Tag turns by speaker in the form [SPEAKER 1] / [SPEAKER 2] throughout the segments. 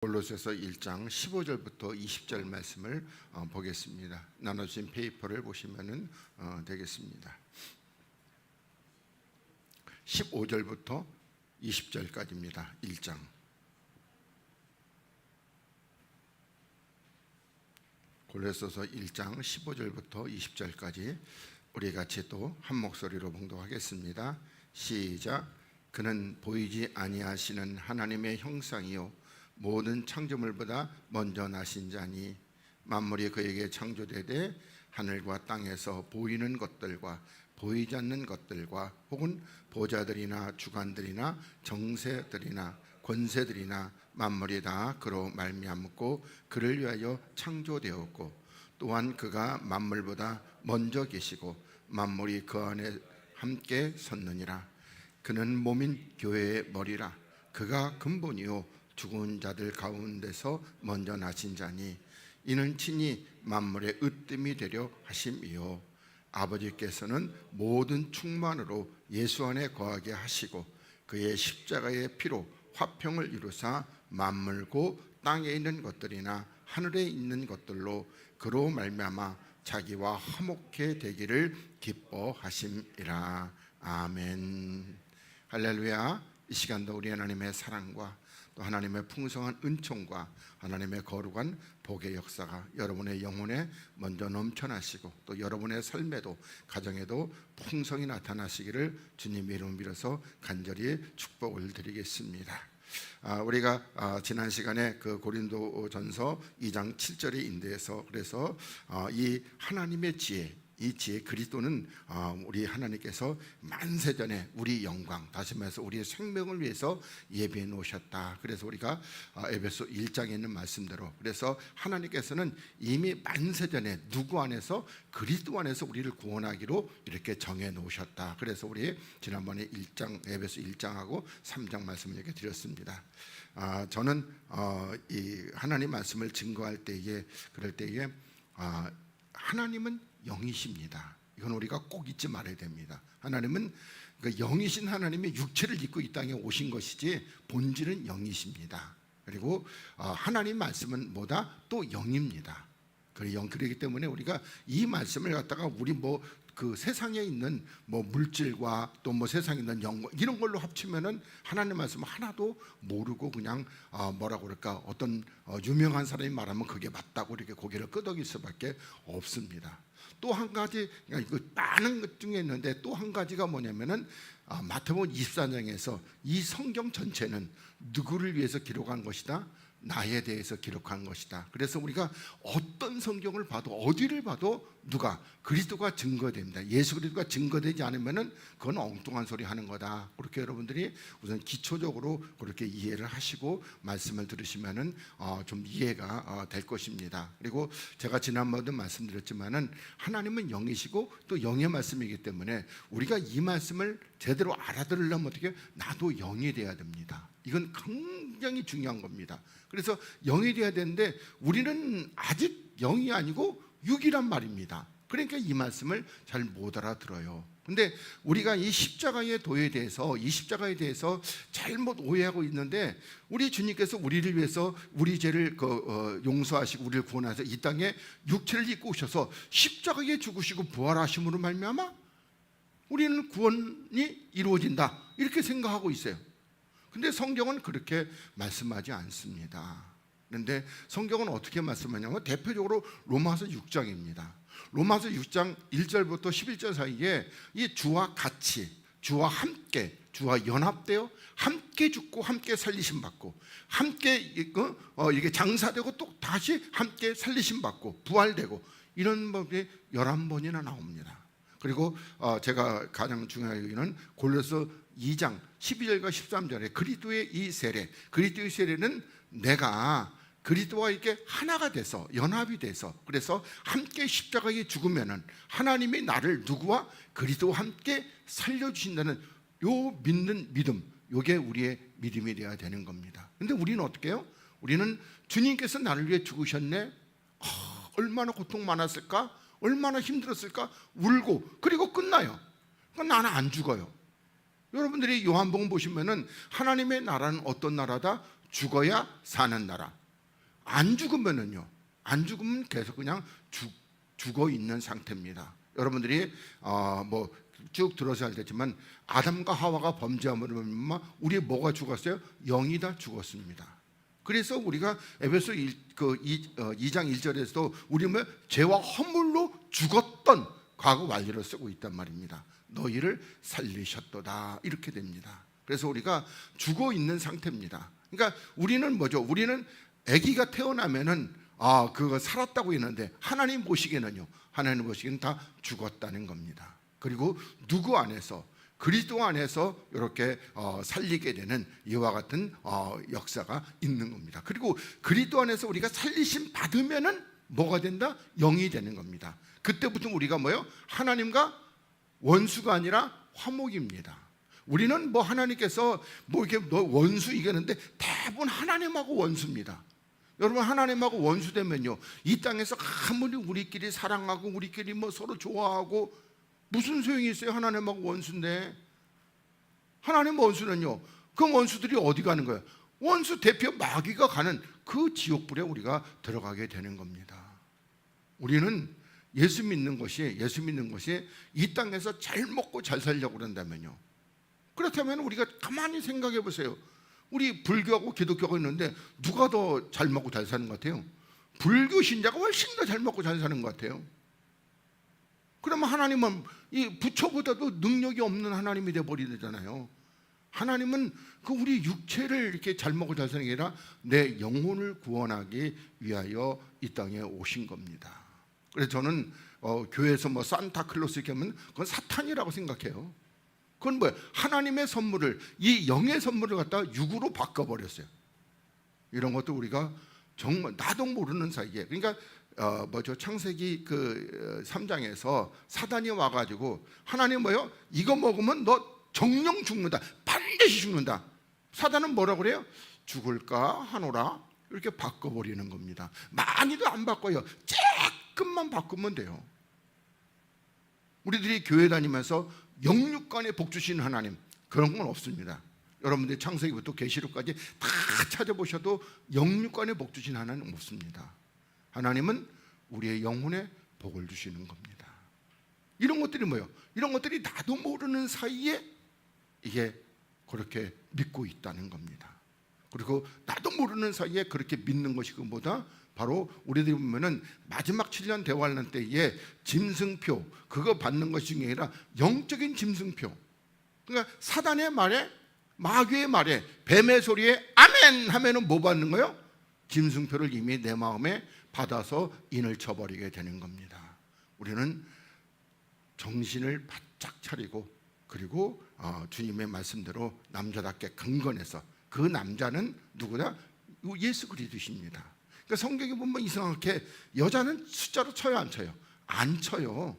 [SPEAKER 1] 골로새서 1장 15절부터 20절 말씀을 보겠습니다. 나눠주신 페이퍼를 보시면 되겠습니다. 15절부터 20절까지입니다. 1장. 골로새서 1장 15절부터 20절까지 우리 같이 또 한 목소리로 봉독하겠습니다. 시작. 그는 보이지 아니하시는 하나님의 형상이요 모든 창조물보다 먼저 나신 자니 만물이 그에게 창조되되 하늘과 땅에서 보이는 것들과 보이지 않는 것들과 혹은 보좌들이나 주관들이나 정세들이나 권세들이나 만물이 다 그로 말미암고 그를 위하여 창조되었고 또한 그가 만물보다 먼저 계시고 만물이 그 안에 함께 섰느니라. 그는 몸인 교회의 머리라. 그가 근본이요 죽은 자들 가운데서 먼저 나신 자니 이는 친히 만물의 으뜸이 되려 하심이요 아버지께서는 모든 충만으로 예수 안에 거하게 하시고 그의 십자가의 피로 화평을 이루사 만물고 땅에 있는 것들이나 하늘에 있는 것들로 그로 말미암아 자기와 화목해 되기를 기뻐하심이라. 아멘. 할렐루야. 이 시간도 우리 하나님의 사랑과 또 하나님의 풍성한 은총과 하나님의 거룩한 복의 역사가 여러분의 영혼에 먼저 넘쳐나시고 또 여러분의 삶에도 가정에도 풍성히 나타나시기를 주님의 이름으로 빌어서 간절히 축복을 드리겠습니다. 우리가 지난 시간에 그 고린도전서 2장 7절의 인도에서 그래서 이 하나님의 지혜, 이 지혜 그리스도는 우리 하나님께서 만세전에 우리 영광, 다시 말해서 우리의 생명을 위해서 예비해 놓으셨다. 그래서 우리가 에베소 1장에 있는 말씀대로 그래서 하나님께서는 이미 만세전에 누구 안에서 그리스도 안에서 우리를 구원하기로 이렇게 정해 놓으셨다. 그래서 우리 지난번에 1장 에베소 1장하고 3장 말씀을 이렇게 드렸습니다. 저는 이 하나님 말씀을 증거할 때에 그럴 때에 하나님은 영이십니다. 이건 우리가 꼭 잊지 말아야 됩니다. 하나님은 그 영이신 하나님이 육체를 입고 이 땅에 오신 것이지 본질은 영이십니다. 그리고 하나님 말씀은 뭐다? 또 영입니다. 그렇기 때문에 우리가 이 말씀을 갖다가 우리 그 세상에 있는 물질과 또 세상에 있는 영광 이런 걸로 합치면은 하나님 말씀 하나도 모르고 그냥 뭐라고 그럴까 어떤 유명한 사람이 말하면 그게 맞다고 이렇게 고개를 끄덕일 수밖에 없습니다. 또 한 가지 많은 것 중에 있는데 또 한 가지가 뭐냐면은 마태복음 24장에서 이 성경 전체는 누구를 위해서 기록한 것이다? 나에 대해서 기록한 것이다. 그래서 우리가 어떤 성경을 봐도 어디를 봐도 누가 그리스도가 증거됩니다. 예수 그리스도가 증거되지 않으면은 그건 엉뚱한 소리 하는 거다. 그렇게 여러분들이 우선 기초적으로 그렇게 이해를 하시고 말씀을 들으시면은 좀 이해가 될 것입니다. 그리고 제가 지난번에도 말씀드렸지만은 하나님은 영이시고 또 영의 말씀이기 때문에 우리가 이 말씀을 제대로 알아들으려면 어떻게 나도 영이 돼야 됩니다. 이건 굉장히 중요한 겁니다. 그래서 영이 돼야 되는데 우리는 아직 영이 아니고 육이란 말입니다. 그러니까 이 말씀을 잘 못 알아들어요. 근데 우리가 이 십자가의 도에 대해서 이 십자가에 대해서 잘못 오해하고 있는데 우리 주님께서 우리를 위해서 우리 죄를 용서하시고 우리를 구원하셔서 이 땅에 육체를 입고 오셔서 십자가에 죽으시고 부활하심으로 말미암아 우리는 구원이 이루어진다 이렇게 생각하고 있어요. 근데 성경은 그렇게 말씀하지 않습니다. 그런데 성경은 어떻게 말씀하냐면 대표적으로 로마서 6장입니다. 로마서 6장 1절부터 11절 사이에 이 주와 같이, 주와 함께, 주와 연합되어 함께 죽고 함께 살리심 받고 함께 이게 장사되고 또 다시 함께 살리심 받고 부활되고 이런 법이 11번이나 나옵니다. 그리고 제가 가장 중요한 여기는 골로새 2장 12절과 13절에 그리스도의 이 세례, 그리스도의 세례는 내가 그리스도와 이렇게 하나가 돼서 연합이 돼서 그래서 함께 십자가에 죽으면은 하나님이 나를 누구와 그리스도와 함께 살려주신다는 요 믿는 믿음, 요게 우리의 믿음이 되어야 되는 겁니다. 근데 우리는 어떻게 해요? 우리는 주님께서 나를 위해 죽으셨네. 얼마나 고통 많았을까? 얼마나 힘들었을까? 울고 그리고 끝나요. 그러니까 나는 안 죽어요. 여러분들이 요한복음 보시면은 하나님의 나라는 어떤 나라다? 죽어야 사는 나라. 안 죽으면은요, 안 죽으면 계속 그냥 죽어 있는 상태입니다. 여러분들이 뭐 쭉 들어서 알겠지만 아담과 하와가 범죄함으로 우리 뭐가 죽었어요? 영이 다 죽었습니다. 그래서 우리가 에베소 2장 1절에서도 우리 뭐 죄와 허물로 죽었던 과거 완료를 쓰고 있단 말입니다. 너희를 살리셨도다 이렇게 됩니다. 그래서 우리가 죽어 있는 상태입니다. 그러니까 우리는 뭐죠? 우리는 아기가 태어나면은 그거 살았다고 했는데 하나님 보시기에는요, 하나님 보시기에는 다 죽었다는 겁니다. 그리고 누구 안에서, 그리스도 안에서 이렇게 살리게 되는 이와 같은 역사가 있는 겁니다. 그리고 그리스도 안에서 우리가 살리심 받으면은 뭐가 된다? 영이 되는 겁니다. 그때부터 우리가 뭐요? 하나님과 원수가 아니라 화목입니다. 우리는 뭐 하나님께서 뭐 이렇게 원수 이기는데 대부분 하나님하고 원수입니다. 여러분, 하나님하고 원수 되면요, 이 땅에서 아무리 우리끼리 사랑하고 우리끼리 뭐 서로 좋아하고 무슨 소용이 있어요? 하나님하고 원수인데. 하나님 원수는요, 그 원수들이 어디 가는 거예요? 원수 대표 마귀가 가는 그 지옥불에 우리가 들어가게 되는 겁니다. 우리는 예수 믿는 것이 이 땅에서 잘 먹고 잘 살려고 그런다면요, 그렇다면 우리가 가만히 생각해 보세요. 우리 불교하고 기독교가 있는데 누가 더 잘 먹고 잘 사는 것 같아요? 불교 신자가 훨씬 더 잘 먹고 잘 사는 것 같아요. 그러면 하나님은 이 부처보다도 능력이 없는 하나님이 되어버리잖아요. 하나님은 그 우리 육체를 이렇게 잘 먹고 잘 사는 게 아니라 내 영혼을 구원하기 위하여 이 땅에 오신 겁니다. 그래서 저는 교회에서 뭐 산타클로스 이렇게 하면 그건 사탄이라고 생각해요. 그건 뭐예요? 하나님의 선물을, 이 영의 선물을 갖다가 육으로 바꿔버렸어요. 이런 것도 우리가 정말 나도 모르는 사이에, 그러니까 창세기 3장에서 사단이 와가지고 하나님 뭐요? 이거 먹으면 너 정령 죽는다, 반드시 죽는다. 사단은 뭐라고 그래요? 죽을까 하노라 이렇게 바꿔버리는 겁니다. 많이도 안 바꿔요. 조금만 바꾸면 돼요. 우리들이 교회 다니면서 영육간에 복 주시는 하나님, 그런 건 없습니다. 여러분들 창세기부터 계시록까지 다 찾아보셔도 영육간에 복 주신 하나님 없습니다. 하나님은 우리의 영혼에 복을 주시는 겁니다. 이런 것들이 뭐예요? 이런 것들이 나도 모르는 사이에 이게 그렇게 믿고 있다는 겁니다. 그리고 나도 모르는 사이에 그렇게 믿는 것이 그보다 바로 우리들이 보면은 마지막 7년 대환란 때에 짐승표 그거 받는 것이 중에 아니라 영적인 짐승표. 그러니까 사단의 말에, 마귀의 말에, 뱀의 소리에 아멘 하면은 뭐 받는 거예요? 짐승표를 이미 내 마음에 받아서 인을 쳐버리게 되는 겁니다. 우리는 정신을 바짝 차리고, 그리고 주님의 말씀대로 남자답게 강건해서, 그 남자는 누구냐? 예수 그리스도십니다. 그러니까 성경에 보면 이상하게 여자는 숫자로 쳐요, 안 쳐요? 안 쳐요.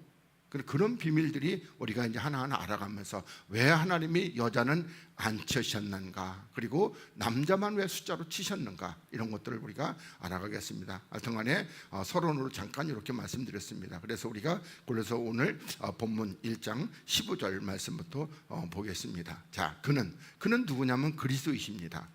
[SPEAKER 1] 그런 비밀들이 우리가 이제 하나하나 알아가면서 왜 하나님이 여자는 안 치셨는가, 그리고 남자만 왜 숫자로 치셨는가, 이런 것들을 우리가 알아가겠습니다. 하여튼간에 서론으로 잠깐 이렇게 말씀드렸습니다. 그래서 우리가 그래서 오늘 본문 1장 15절 말씀부터 보겠습니다. 자, 그는 누구냐면 그리스도이십니다.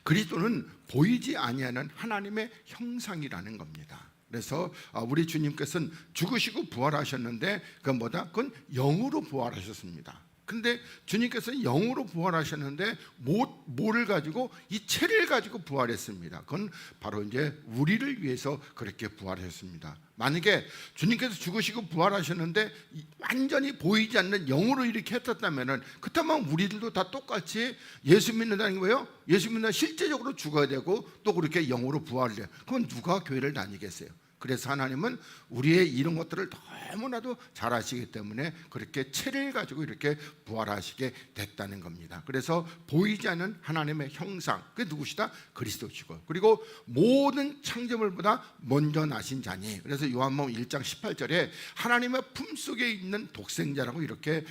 [SPEAKER 1] 그리스도는 보이지 아니하는 하나님의 형상이라는 겁니다. 그래서 우리 주님께서는 죽으시고 부활하셨는데 그건 영으로 부활하셨습니다. 근데 주님께서는 영으로 부활하셨는데 뭐를 가지고, 이 체를 가지고 부활했습니다. 그건 바로 이제 우리를 위해서 그렇게 부활하셨습니다. 만약에 주님께서 죽으시고 부활하셨는데 완전히 보이지 않는 영으로 이렇게 했었다면은, 그렇다면 우리들도 다 똑같이 예수 믿는다는 거예요. 예수 믿는 실제적으로 죽어야 되고 또 그렇게 영으로 부활을 해요. 그럼 누가 교회를 다니겠어요? 그래서 하나님은 우리의 이런 것들을 너무나도 잘 아시기 때문에 그렇게 체를 가지고 이렇게 부활하시게 됐다는 겁니다. 그래서 보이지 않는 하나님의 형상, 그게 누구시다? 그리스도시고, 그리고 모든 창조물보다 먼저 나신 자니. 그래서 요한복음 1장 18절에 하나님의 품속에 있는 독생자라고 이렇게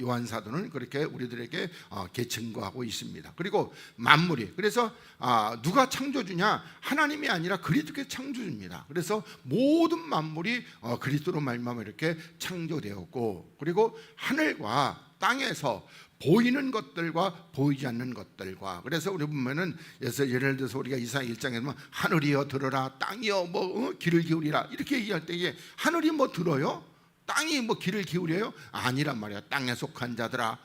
[SPEAKER 1] 요한 사도는 그렇게 우리들에게 증거하고 있습니다. 그리고 만물이, 그래서 누가 창조주냐? 하나님이 아니라 그리스도의 창조주입니다. 그래서 모든 만물이 그리스도로 말미암아 이렇게 창조되었고, 그리고 하늘과 땅에서 보이는 것들과 보이지 않는 것들과. 그래서 우리 보면은 예를 들어서 우리가 이사야 1장에 보면 하늘이여 들어라, 땅이여 귀를 기울이라 이렇게 얘기할 때에 하늘이 들어요? 땅이 귀를 기울여요? 아니란 말이야. 땅에 속한 자들아,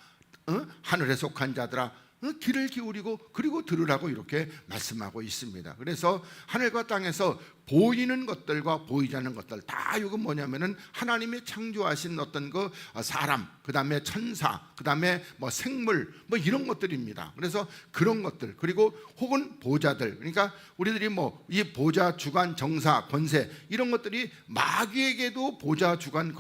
[SPEAKER 1] 하늘에 속한 자들아, 귀를 기울이고 그리고 들으라고 이렇게 말씀하고 있습니다. 그래서 하늘과 땅에서 보이는 것들과 보이지 않는 것들 다 이건 뭐냐면은 하나님이 창조하신 어떤 그 사람, 그 다음에 천사, 그 다음에 생물 이런 것들입니다. 그래서 그런 것들, 그리고 혹은 보좌들, 그러니까 우리들이 이 보좌, 주관, 정사, 권세 이런 것들이 마귀에게도 보좌, 주관,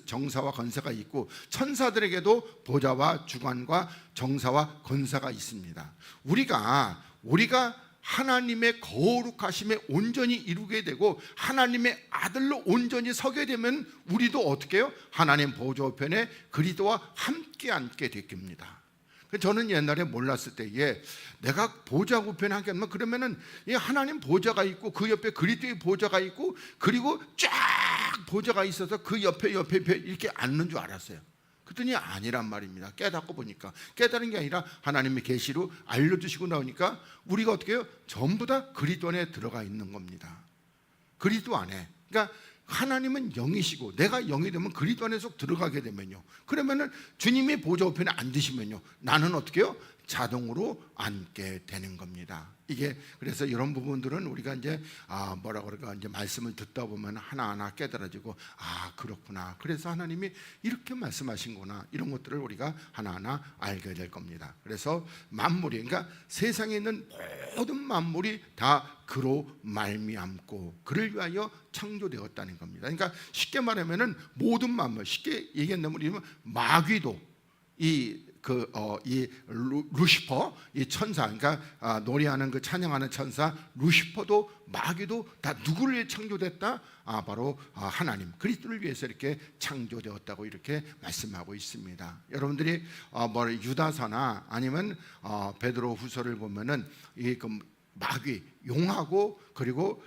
[SPEAKER 1] 정사와 권세가 있고 천사들에게도 보좌와 주관과 정사와 권세가 있습니다. 우리가 하나님의 거룩하심에 온전히 이루게 되고 하나님의 아들로 온전히 서게 되면 우리도 어떻게 해요? 하나님 보좌 우편에 그리스도와 함께 앉게 됩니다. 저는 옛날에 몰랐을 때에 내가 보좌 우편에 함께 하면 그러면은 하나님 보좌가 있고 그 옆에 그리스도의 보좌가 있고 그리고 쫙 보좌가 있어서 그 옆에 이렇게 앉는 줄 알았어요. 그랬더니 아니란 말입니다. 깨닫고 보니까 깨달은 게 아니라 하나님의 계시로 알려주시고 나오니까 우리가 어떻게 해요? 전부 다 그리스도 안에 들어가 있는 겁니다. 그리스도 안에. 그러니까 하나님은 영이시고 내가 영이 되면 그리스도 안에 속 들어가게 되면요, 그러면은 주님의 보좌 우편에 앉으시면요, 나는 어떻게 해요? 자동으로 앉게 되는 겁니다. 이게 그래서 이런 부분들은 우리가 이제 뭐라 그럴까, 이제 말씀을 듣다 보면 하나하나 깨달아지고 그렇구나, 그래서 하나님이 이렇게 말씀하신구나, 이런 것들을 우리가 하나하나 알게 될 겁니다. 그래서 만물이, 그러니까 세상에 있는 모든 만물이 다 그로 말미암고 그를 위하여 창조되었다는 겁니다. 그러니까 쉽게 말하면은 모든 만물, 쉽게 얘기한다면 우리 마귀도 이 루시퍼, 이 천사, 그러니까 노래하는 그 찬양하는 천사 루시퍼도 마귀도 다 누구를 위해 창조됐다? 바로 하나님 그리스도를 위해서 이렇게 창조되었다고 이렇게 말씀하고 있습니다. 여러분들이 유다서나 아니면 베드로 후서를 보면은 이 마귀, 용하고 그리고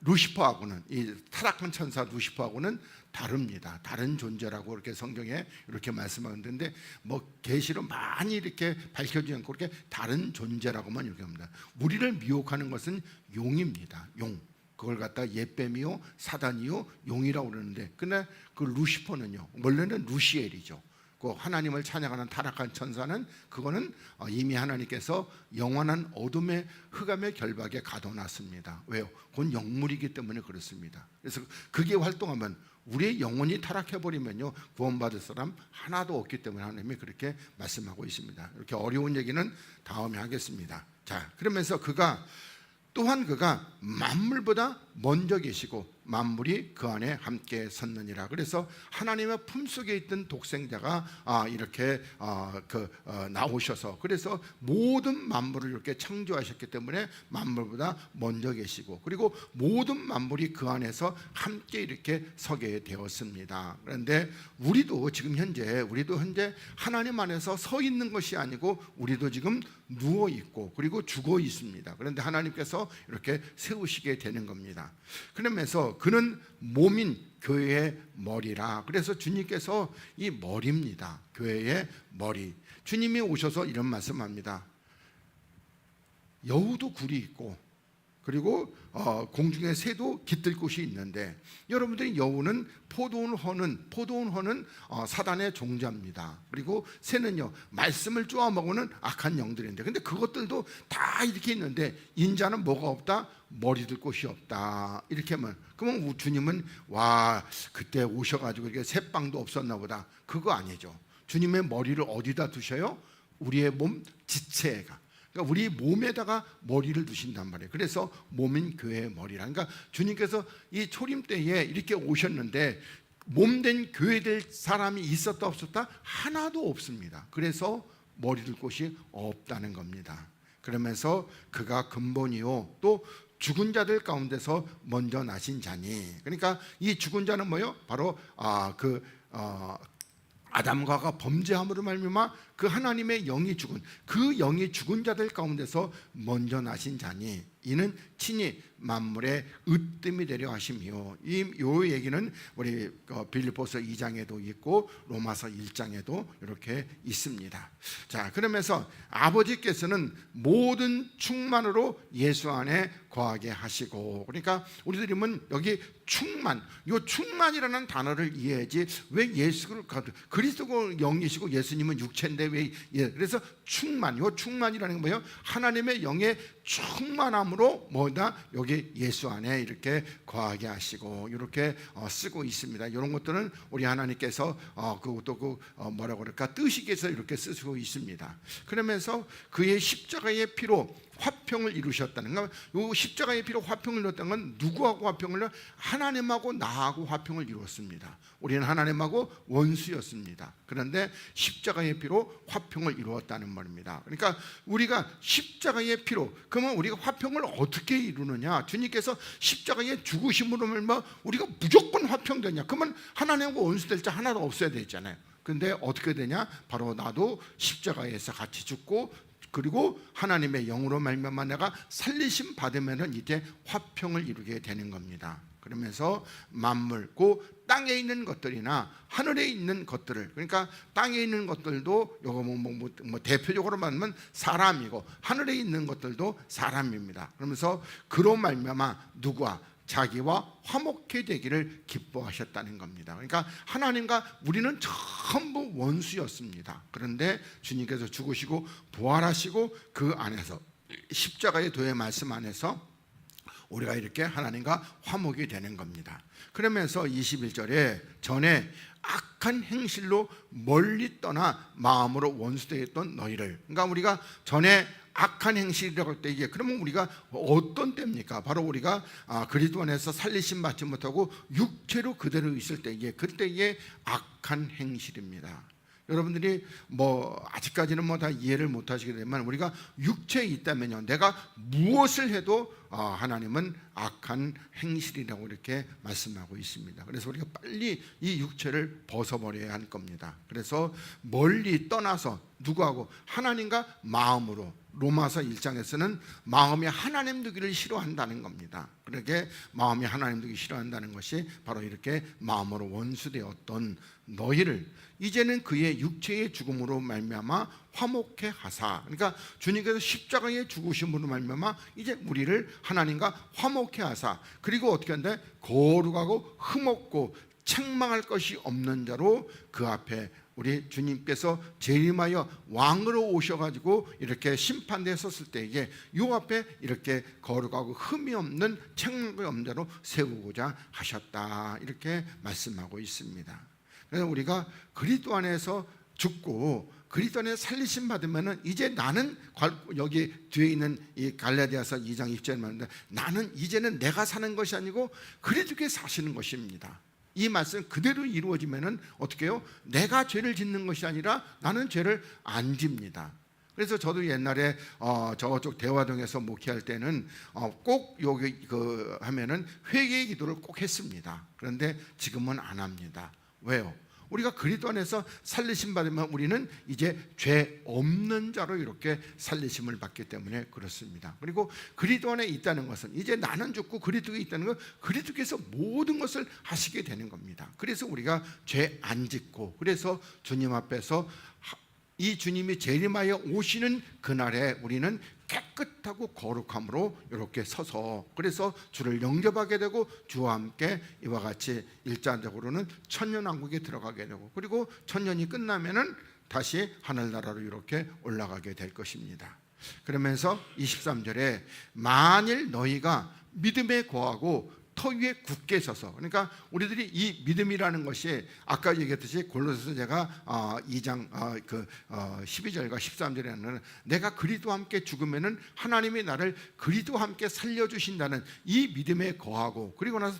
[SPEAKER 1] 루시퍼하고는, 이 타락한 천사 루시퍼하고는 다릅니다. 다른 존재라고 이렇게 성경에 이렇게 말씀하는데 계시로 많이 이렇게 밝혀지지 않고 이렇게 다른 존재라고만 이렇게 합니다. 우리를 미혹하는 것은 용입니다. 용. 그걸 갖다 옛뱀이요, 사단이요, 용이라고 그러는데, 근데 그 루시퍼는요, 원래는 루시엘이죠. 하나님을 찬양하는 타락한 천사는 그거는 이미 하나님께서 영원한 어둠의 흑암의 결박에 가둬놨습니다. 왜요? 그건 영물이기 때문에 그렇습니다. 그래서 그게 활동하면 우리의 영혼이 타락해버리면요, 구원받을 사람 하나도 없기 때문에 하나님이 그렇게 말씀하고 있습니다. 이렇게 어려운 얘기는 다음에 하겠습니다. 자, 그러면서 그가 만물보다 먼저 계시고 만물이 그 안에 함께 섰느니라. 그래서 하나님의 품속에 있던 독생자가 이렇게 나오셔서, 그래서 모든 만물을 이렇게 창조하셨기 때문에 만물보다 먼저 계시고, 그리고 모든 만물이 그 안에서 함께 이렇게 서게 되었습니다. 그런데 우리도 현재 하나님 안에서 서 있는 것이 아니고 우리도 지금 누워 있고 그리고 죽어 있습니다. 그런데 하나님께서 이렇게 세우시게 되는 겁니다. 그러면서 그는 몸인 교회의 머리라. 그래서 주님께서 이 머리입니다. 교회의 머리. 주님이 오셔서 이런 말씀합니다. 여우도 굴이 있고 그리고 공중의 새도 깃들 곳이 있는데, 여러분들이 여우는 포도원 허는 사단의 종자입니다. 그리고 새는요, 말씀을 쪼아 먹는 악한 영들인데, 근데 그것들도 다 이렇게 있는데 인자는 뭐가 없다? 머리 들 곳이 없다. 이렇게 하면, 그러면 주님은 그때 오셔가지고 이렇게 새빵도 없었나 보다. 그거 아니죠. 주님의 머리를 어디다 두셔요? 우리의 몸 지체가, 그러니까 우리 몸에다가 머리를 두신단 말이에요. 그래서 몸인 교회의 머리라. 그러니까 주님께서 이 초림 때에 이렇게 오셨는데 몸된 교회 될 사람이 있었다 없었다? 하나도 없습니다. 그래서 머리 둘 곳이 없다는 겁니다. 그러면서 그가 근본이요 또 죽은 자들 가운데서 먼저 나신 자니, 그러니까 이 죽은 자는 뭐요? 바로 아담과 하와가 범죄함으로 말미암아 그 하나님의 영이 죽은 그 영이 죽은 자들 가운데서 먼저 나신 자니 이는 친히 만물의 으뜸이 되려 하심이요. 이 얘기는 우리 빌립보서 2장에도 있고 로마서 1장에도 이렇게 있습니다. 자, 그러면서 아버지께서는 모든 충만으로 예수 안에 거하게 하시고, 그러니까 우리들이 여기 충만, 이 충만이라는 단어를 이해하지 왜 예수를 그리스도가 영이시고 예수님은 육체인데 왜 그래서 충만, 이 충만이라는 건 뭐예요? 하나님의 영의 충만함으로 뭐다? 여기 예수 안에 이렇게 거하게 하시고 이렇게 쓰고 있습니다. 이런 것들은 우리 하나님께서 그것도 뭐라고 그럴까 뜻이께서 이렇게 쓰시고 있습니다. 그러면서 그의 십자가의 피로 화평을 이루셨다는 거. 이 십자가의 피로 화평을 이뤘다는 건 누구하고 화평을 이루었? 하나님하고 나하고 화평을 이루었습니다. 우리는 하나님하고 원수였습니다. 그런데 십자가의 피로 화평을 이루었다는 말입니다. 그러니까 우리가 십자가의 피로, 그러면 우리가 화평을 어떻게 이루느냐? 주님께서 십자가의 죽으심으로 말미암아 우리가 무조건 화평되냐? 그러면 하나님하고 원수될 자 하나도 없어야 되잖아요. 근데 어떻게 되냐? 바로 나도 십자가에서 같이 죽고 그리고 하나님의 영으로 말미암아 내가 살리심 받으면은 이제 화평을 이루게 되는 겁니다. 그러면서 만물, 그 땅에 있는 것들이나 하늘에 있는 것들을, 그러니까 땅에 있는 것들도 요거 대표적으로 말하면 사람이고 하늘에 있는 것들도 사람입니다. 그러면서 그로 말미암아 누구와 자기와 화목해 되기를 기뻐하셨다는 겁니다. 그러니까 하나님과 우리는 전부 원수였습니다. 그런데 주님께서 죽으시고 부활하시고 그 안에서 십자가의 도의 말씀 안에서 우리가 이렇게 하나님과 화목이 되는 겁니다. 그러면서 21절에 전에 악한 행실로 멀리 떠나 마음으로 원수되었던 너희를, 그러니까 우리가 전에 악한 행실이라고 할 때 이게 그러면 우리가 어떤 때입니까? 바로 우리가 그리스도 안에서 살리심 받지 못하고 육체로 그대로 있을 때 그때 이게 악한 행실입니다. 여러분들이 아직까지는 다 이해를 못 하시겠지만 우리가 육체에 있다면요, 내가 무엇을 해도 하나님은 악한 행실이라고 이렇게 말씀하고 있습니다. 그래서 우리가 빨리 이 육체를 벗어버려야 할 겁니다. 그래서 멀리 떠나서 누구하고? 하나님과 마음으로. 로마서 1장에서는 마음이 하나님 두기를 싫어한다는 겁니다. 그렇게 마음이 하나님 두기 싫어한다는 것이 바로 이렇게 마음으로 원수되었던 너희를 이제는 그의 육체의 죽음으로 말미암아 화목해 하사, 그러니까 주님께서 십자가의 죽으심으로 말미암아 이제 우리를 하나님과 화목해 하사, 그리고 어떻게 한다? 거룩하고 흠없고 책망할 것이 없는 자로 그 앞에 우리 주님께서 재림하여 왕으로 오셔가지고 이렇게 심판대에 섰을 때 이게 요 앞에 이렇게 거룩하고 흠이 없는 책망이 없는 자로 세우고자 하셨다, 이렇게 말씀하고 있습니다. 그래서 우리가 그리스도 안에서 죽고 그리스도 안에 살리심 받으면은 이제 나는, 여기 뒤에 있는 이 갈라디아서 2장 20절에 말하는데 나는 이제는 내가 사는 것이 아니고 그리스도께서 사시는 것입니다. 이 말씀 그대로 이루어지면은 어떻게 해요? 내가 죄를 짓는 것이 아니라 나는 죄를 안 집니다. 그래서 저도 옛날에 저쪽 대화동에서 목회할 때는 꼭 여기 하면은 회개의 기도를 꼭 했습니다. 그런데 지금은 안 합니다. 왜요? 우리가 그리스도 안에서 살리심 받으면 우리는 이제 죄 없는 자로 이렇게 살리심을 받기 때문에 그렇습니다. 그리고 그리스도 안에 있다는 것은 이제 나는 죽고 그리스도에 있다는 건 그리스도께서 모든 것을 하시게 되는 겁니다. 그래서 우리가 죄 안 짓고, 그래서 주님 앞에서 이 주님이 재림하여 오시는 그날에 우리는 깨끗하고 거룩함으로 이렇게 서서, 그래서 주를 영접하게 되고 주와 함께 이와 같이 일차적으로는 천년왕국에 들어가게 되고, 그리고 천년이 끝나면은 다시 하늘나라로 이렇게 올라가게 될 것입니다. 그러면서 23절에 만일 너희가 믿음에 거하고 터 위에 굳게 서서, 그러니까 우리들이 이 믿음이라는 것이 아까 얘기했듯이 골로새서 제가 2장 12절과 13절에는 내가 그리스도와 함께 죽으면은 하나님이 나를 그리스도와 함께 살려주신다는 이 믿음에 거하고, 그리고 나서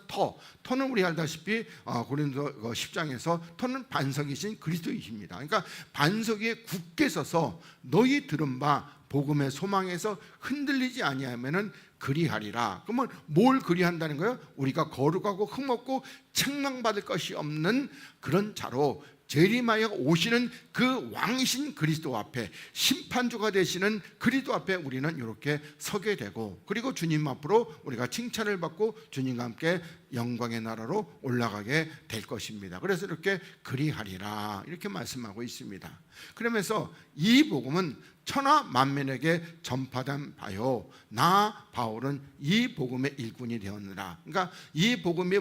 [SPEAKER 1] 터는 우리 알다시피 고린도 10장에서 터는 반석이신 그리스도이십니다. 그러니까 반석 위에 굳게 서서 너희 들은 바 복음의 소망에서 흔들리지 아니하면은 그리하리라. 그러면 뭘 그리한다는 거예요? 우리가 거룩하고 흠없고 책망받을 것이 없는 그런 자로 재림하여 오시는 그 왕이신 그리스도 앞에, 심판주가 되시는 그리스도 앞에 우리는 이렇게 서게 되고, 그리고 주님 앞으로 우리가 칭찬을 받고 주님과 함께 영광의 나라로 올라가게 될 것입니다. 그래서 이렇게 그리하리라 이렇게 말씀하고 있습니다. 그러면서 이 복음은 천하 만민에게 전파된 바요, 나 바울은 이 복음의 일꾼이 되었느라. 그러니까 이 복음이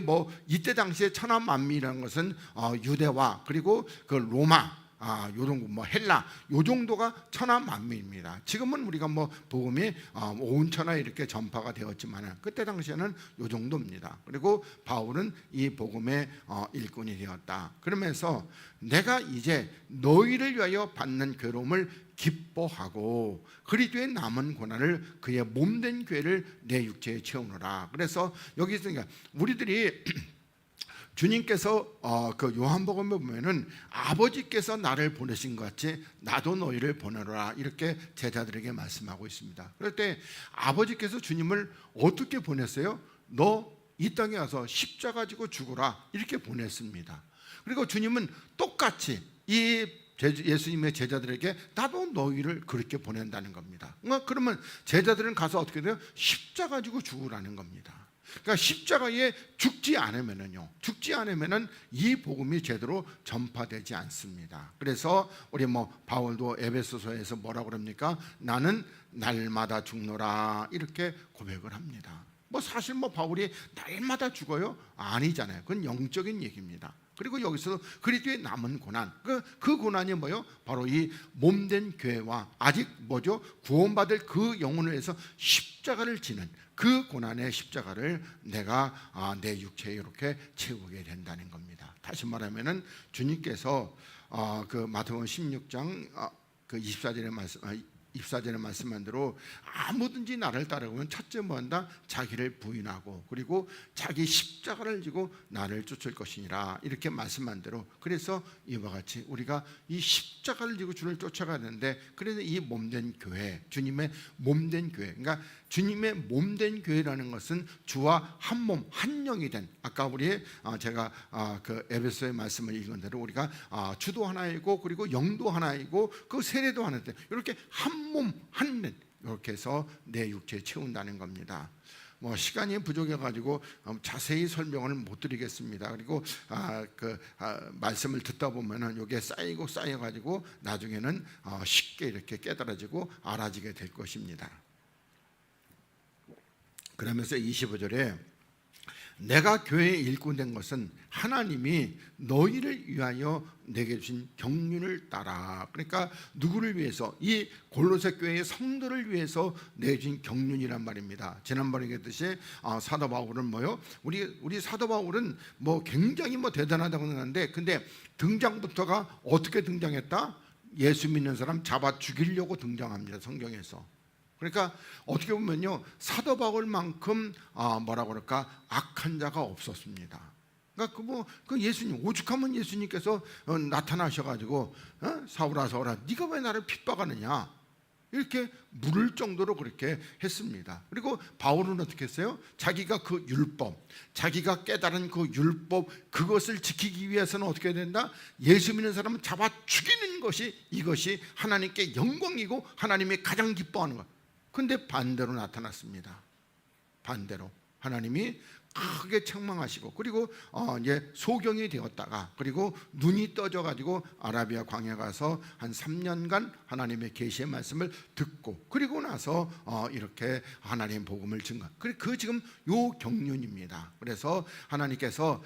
[SPEAKER 1] 이때 당시에 천하 만민이라는 것은 유대와 그리고 그 로마, 요런 헬라, 요 정도가 천하 만민입니다. 지금은 우리가 복음이 온 천하에 이렇게 전파가 되었지만 그때 당시에는 요 정도입니다. 그리고 바울은 이 복음의 일꾼이 되었다. 그러면서 내가 이제 너희를 위하여 받는 괴로움을 기뻐하고 그리스도의 남은 고난을 그의 몸된 교회를 내 육체에 채우노라. 그래서 여기서 우리들이 주님께서 그 요한복음에 보면은 아버지께서 나를 보내신 것 같이 나도 너희를 보내노라 이렇게 제자들에게 말씀하고 있습니다. 그럴 때 아버지께서 주님을 어떻게 보냈어요? 너 이 땅에 와서 십자가 지고 죽으라 이렇게 보냈습니다. 그리고 주님은 똑같이 이 예수님의 제자들에게 나도 너희를 그렇게 보낸다는 겁니다. 그러면 제자들은 가서 어떻게 돼요? 십자가 지고 죽으라는 겁니다. 그러니까 십자가에 죽지 않으면은요, 죽지 않으면은 이 복음이 제대로 전파되지 않습니다. 그래서 우리 바울도 에베소서에서 뭐라고 그럽니까? 나는 날마다 죽노라 이렇게 고백을 합니다. 사실 바울이 날마다 죽어요? 아니잖아요. 그건 영적인 얘기입니다. 그리고 여기서 그리스도의 남은 고난, 그 고난이 뭐요? 바로 이 몸된 교회와 아직 구원받을 그 영혼을 위해서 십자가를 지는 그 고난의 십자가를 내가 내 육체에 이렇게 채우게 된다는 겁니다. 다시 말하면은 주님께서 그 마태복음 16장 그 24절에 말씀한 대로 아무든지 나를 따르면 첫째 뭐한다? 자기를 부인하고 그리고 자기 십자가를 지고 나를 쫓을 것이니라 이렇게 말씀한 대로, 그래서 이와 같이 우리가 이 십자가를 지고 주를 쫓아가야 되는데, 그래서 이 몸된 교회, 주님의 몸된 교회, 그러니까 주님의 몸된 교회라는 것은 주와 한 몸, 한 영이 된, 아까 제가 그 에베소의 말씀을 읽은 대로 우리가 주도 하나이고 그리고 영도 하나이고 그 세례도 하나인데 이렇게 한 몸, 한 霊이렇게 해서 내 육체에 채운다는 겁니다. 시간이 부족해가지고 자세히 설명을 못 드리겠습니다. 그리고 말씀을 듣다 보면은 이게 쌓여가지고 나중에는 쉽게 이렇게 깨달아지고 알아지게 될 것입니다. 그러면서 25절에 내가 교회의 일꾼 된 것은 하나님이 너희를 위하여 내게 주신 경륜을 따라, 그러니까 누구를 위해서? 이 골로새 교회의 성도를 위해서 내주신 경륜이란 말입니다. 지난번에 얘기했듯이 사도 바울은 우리 사도 바울은 굉장히 대단하다고 생각하는데, 근데 등장부터가 어떻게 등장했다? 예수 믿는 사람 잡아 죽이려고 등장합니다, 성경에서. 그러니까 어떻게 보면요, 사도 바울만큼 악한 자가 없었습니다. 그러니까 예수님, 오죽하면 예수님께서 나타나셔가지고 사울아 사울아 네가 왜 나를 핍박하느냐 이렇게 물을 정도로 그렇게 했습니다. 그리고 바울은 어떻게 했어요? 자기가 그 율법, 자기가 깨달은 그 율법, 그것을 지키기 위해서는 어떻게 해야 된다? 예수 믿는 사람은 잡아 죽이는 것이, 이것이 하나님께 영광이고 하나님이 가장 기뻐하는 것. 근데 반대로 나타났습니다. 반대로 하나님이 크게 책망하시고, 그리고 이제 소경이 되었다가, 그리고 눈이 떠져 가지고 아라비아 광야 가서 한 3년간 하나님의 계시의 말씀을 듣고, 그리고 나서 이렇게 하나님 복음을 증거. 그 지금 요 경륜입니다. 그래서 하나님께서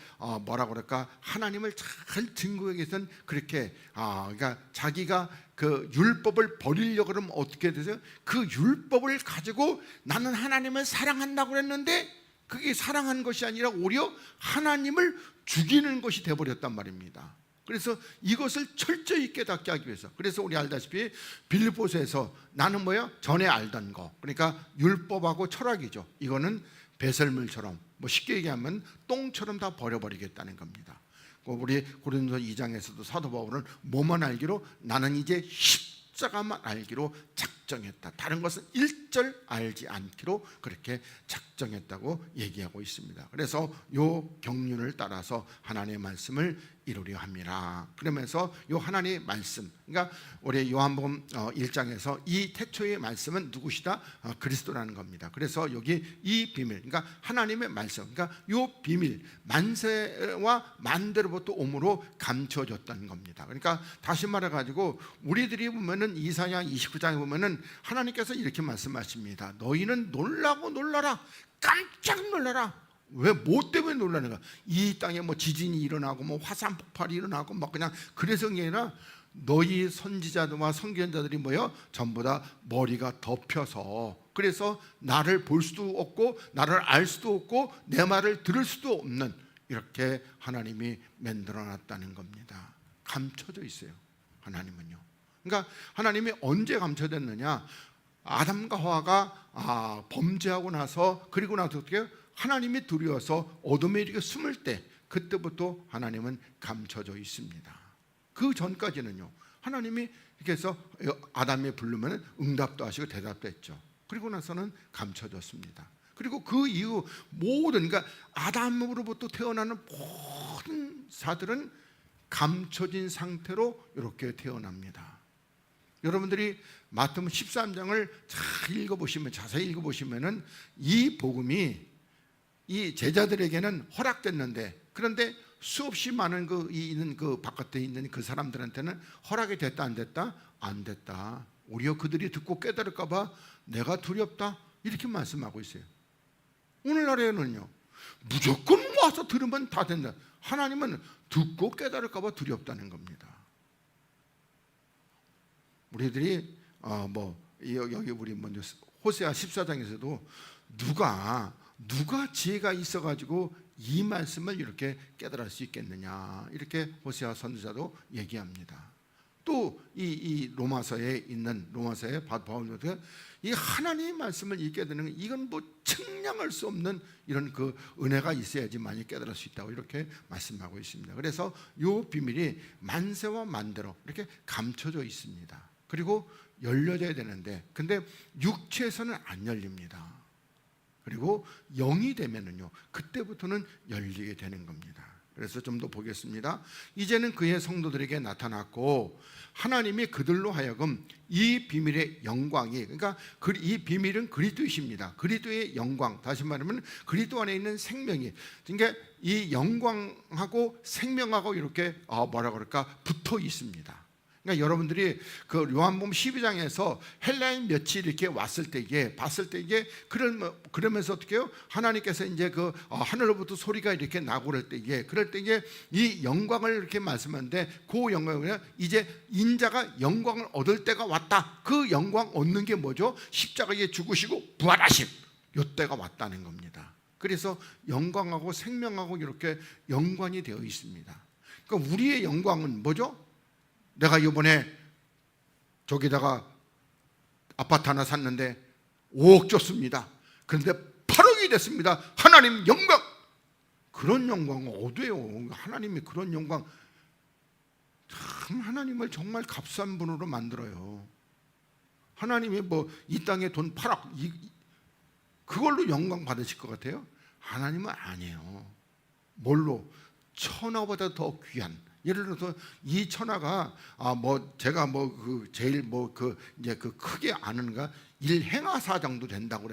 [SPEAKER 1] 하나님을 잘 증거하기 위해서는 그렇게 그러니까 자기가 그 율법을 버리려고 그러면 어떻게 되세요? 그 율법을 가지고 나는 하나님을 사랑한다고 그랬는데 그게 사랑한 것이 아니라 오히려 하나님을 죽이는 것이 되어버렸단 말입니다. 그래서 이것을 철저히 깨닫게 하기 위해서, 그래서 우리 알다시피 빌립보서에서 나는 전에 알던 거, 그러니까 율법하고 철학이죠. 이거는 배설물처럼, 쉽게 얘기하면 똥처럼 다 버려버리겠다는 겁니다. 우리 고린도서 2장에서도 사도 바울은 뭐만 알기로? 나는 이제 십자가만 알기로 작정했다. 다른 것은 일절 알지 않기로 그렇게 작정했다고 얘기하고 있습니다. 그래서 요 경륜을 따라서 하나님의 말씀을 이루려 함이라. 그러면서 요 하나님의 말씀, 그러니까 우리 요한복음 1장에서 이 태초의 말씀은 누구시다? 그리스도라는 겁니다. 그래서 여기 이 비밀, 그러니까 하나님의 말씀, 그러니까 요 비밀, 만세와 만대로부터 오므로 감춰졌다는 겁니다. 그러니까 다시 말해가지고 우리들이 보면은 이사야 29장에 보면은 하나님께서 이렇게 말씀하십니다. 너희는 놀라고 놀라라, 깜짝 놀라라. 왜? 뭐 때문에 놀라는가? 이 땅에 뭐 지진이 일어나고 뭐 화산 폭발이 일어나고 막 그냥 그래서 그게 아니라 너희 선지자들과 선견자들이 뭐요? 전부 다 머리가 덮여서, 그래서 나를 볼 수도 없고 나를 알 수도 없고 내 말을 들을 수도 없는, 이렇게 하나님이 만들어놨다는 겁니다. 감춰져 있어요, 하나님은요. 그러니까 하나님이 언제 감춰졌느냐? 아담과 하와가 범죄하고 나서, 그리고 나서 어떻게 해요? 하나님이 두려워서 어둠에 이렇게 숨을 때, 그때부터 하나님은 감춰져 있습니다. 그 전까지는요, 하나님이 이렇게 해서 아담이 부르면 응답도 하시고 대답도 했죠. 그리고 나서는 감춰졌습니다. 그리고 그 이후 모든, 그러니까 아담으로부터 태어나는 모든 사들은 감춰진 상태로 이렇게 태어납니다. 여러분들이 마태복음 13장을 잘 읽어보시면, 자세히 읽어보시면은 이 복음이 이 제자들에게는 허락됐는데, 그런데 수없이 많은 있는 그 바깥에 있는 그 사람들한테는 허락이 됐다 안 됐다? 안 됐다. 오히려 그들이 듣고 깨달을까봐 내가 두렵다, 이렇게 말씀하고 있어요. 오늘날에는요, 무조건 와서 들으면 다 된다. 하나님은 듣고 깨달을까봐 두렵다는 겁니다. 우리들이 여기 우리 먼저 호세아 14장에서도 누가 지혜가 있어가지고 이 말씀을 이렇게 깨달을 수 있겠느냐, 이렇게 호세아 선지자도 얘기합니다. 또 이 로마서에 있는, 로마서에 바울도 이 하나님의 말씀을 읽게 되는, 이건 뭐 측량할 수 없는 이런 그 은혜가 있어야지만이 깨달을 수 있다고 이렇게 말씀하고 있습니다. 그래서 이 비밀이 만세와 만대로 이렇게 감춰져 있습니다. 그리고 열려져야 되는데, 근데 육체에서는 안 열립니다. 그리고 영이 되면은요, 그때부터는 열리게 되는 겁니다. 그래서 좀 더 보겠습니다. 이제는 그의 성도들에게 나타났고 하나님이 그들로 하여금 이 비밀의 영광이, 그러니까 이 비밀은 그리스도이십니다. 그리스도의 영광, 다시 말하면 그리스도 안에 있는 생명이, 그러니까 이 영광하고 생명하고 이렇게 뭐라 그럴까, 붙어 있습니다. 그러니까 여러분들이 그 요한복음 12장에서 헬라인 며칠 이렇게 왔을 때에 봤을 때, 이게 그러면서 어떻게 해요? 하나님께서 이제 그 하늘로부터 소리가 이렇게 나고 그럴 때에 이 영광을 이렇게 말씀하는데, 그 영광은 이제 인자가 영광을 얻을 때가 왔다. 그 영광 얻는 게 뭐죠? 십자가에 죽으시고 부활하심, 이때가 왔다는 겁니다. 그래서 영광하고 생명하고 이렇게 연관이 되어 있습니다. 그러니까 우리의 영광은 뭐죠? 내가 이번에 저기다가 아파트 하나 샀는데 5억 줬습니다. 그런데 8억이 됐습니다. 하나님 영광. 그런 영광은 어디예요? 하나님이 그런 영광, 참 하나님을 정말 값싼 분으로 만들어요. 하나님이 뭐 이 땅에 돈 8억 그걸로 영광 받으실 것 같아요? 하나님은 아니에요. 뭘로? 천하보다 더 귀한, 예를 들어서 이 천하가 제가 제일 이제 크게 아는가 1행하사 정도 된다고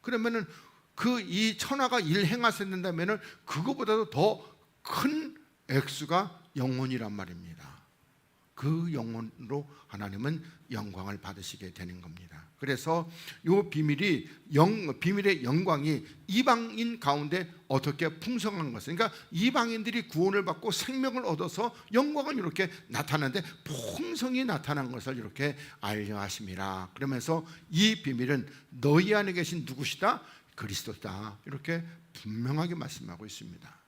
[SPEAKER 1] 그러면은 그 이 천하가 1행하사 된다면은 그거보다도 더 큰 액수가 영혼이란 말입니다. 그 영혼으로 하나님은 영광을 받으시게 되는 겁니다. 그래서 이 비밀의 영광이 이방인 가운데 어떻게 풍성한 것을, 그러니까 이방인들이 구원을 받고 생명을 얻어서 영광을 이렇게 나타나는데 풍성히 나타난 것을 이렇게 알려 하심이라. 그러면서 이 비밀은 너희 안에 계신 누구시다? 그리스도다. 이렇게 분명하게 말씀하고 있습니다.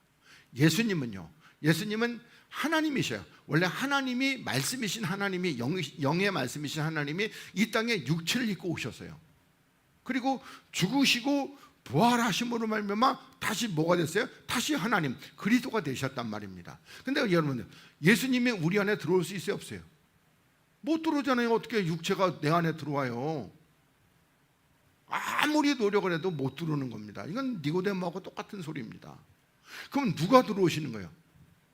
[SPEAKER 1] 예수님은 하나님이셔요. 원래 하나님이 말씀이신 하나님이, 영의 말씀이신 하나님이 이 땅에 육체를 입고 오셨어요. 그리고 죽으시고 부활하심으로 말미암아 다시 뭐가 됐어요? 다시 하나님, 그리스도가 되셨단 말입니다. 근데 여러분들, 예수님이 우리 안에 들어올 수 있어요, 없어요? 못 들어오잖아요. 어떻게 육체가 내 안에 들어와요? 아무리 노력을 해도 못 들어오는 겁니다. 이건 니고데모하고 똑같은 소리입니다. 그럼 누가 들어오시는 거예요?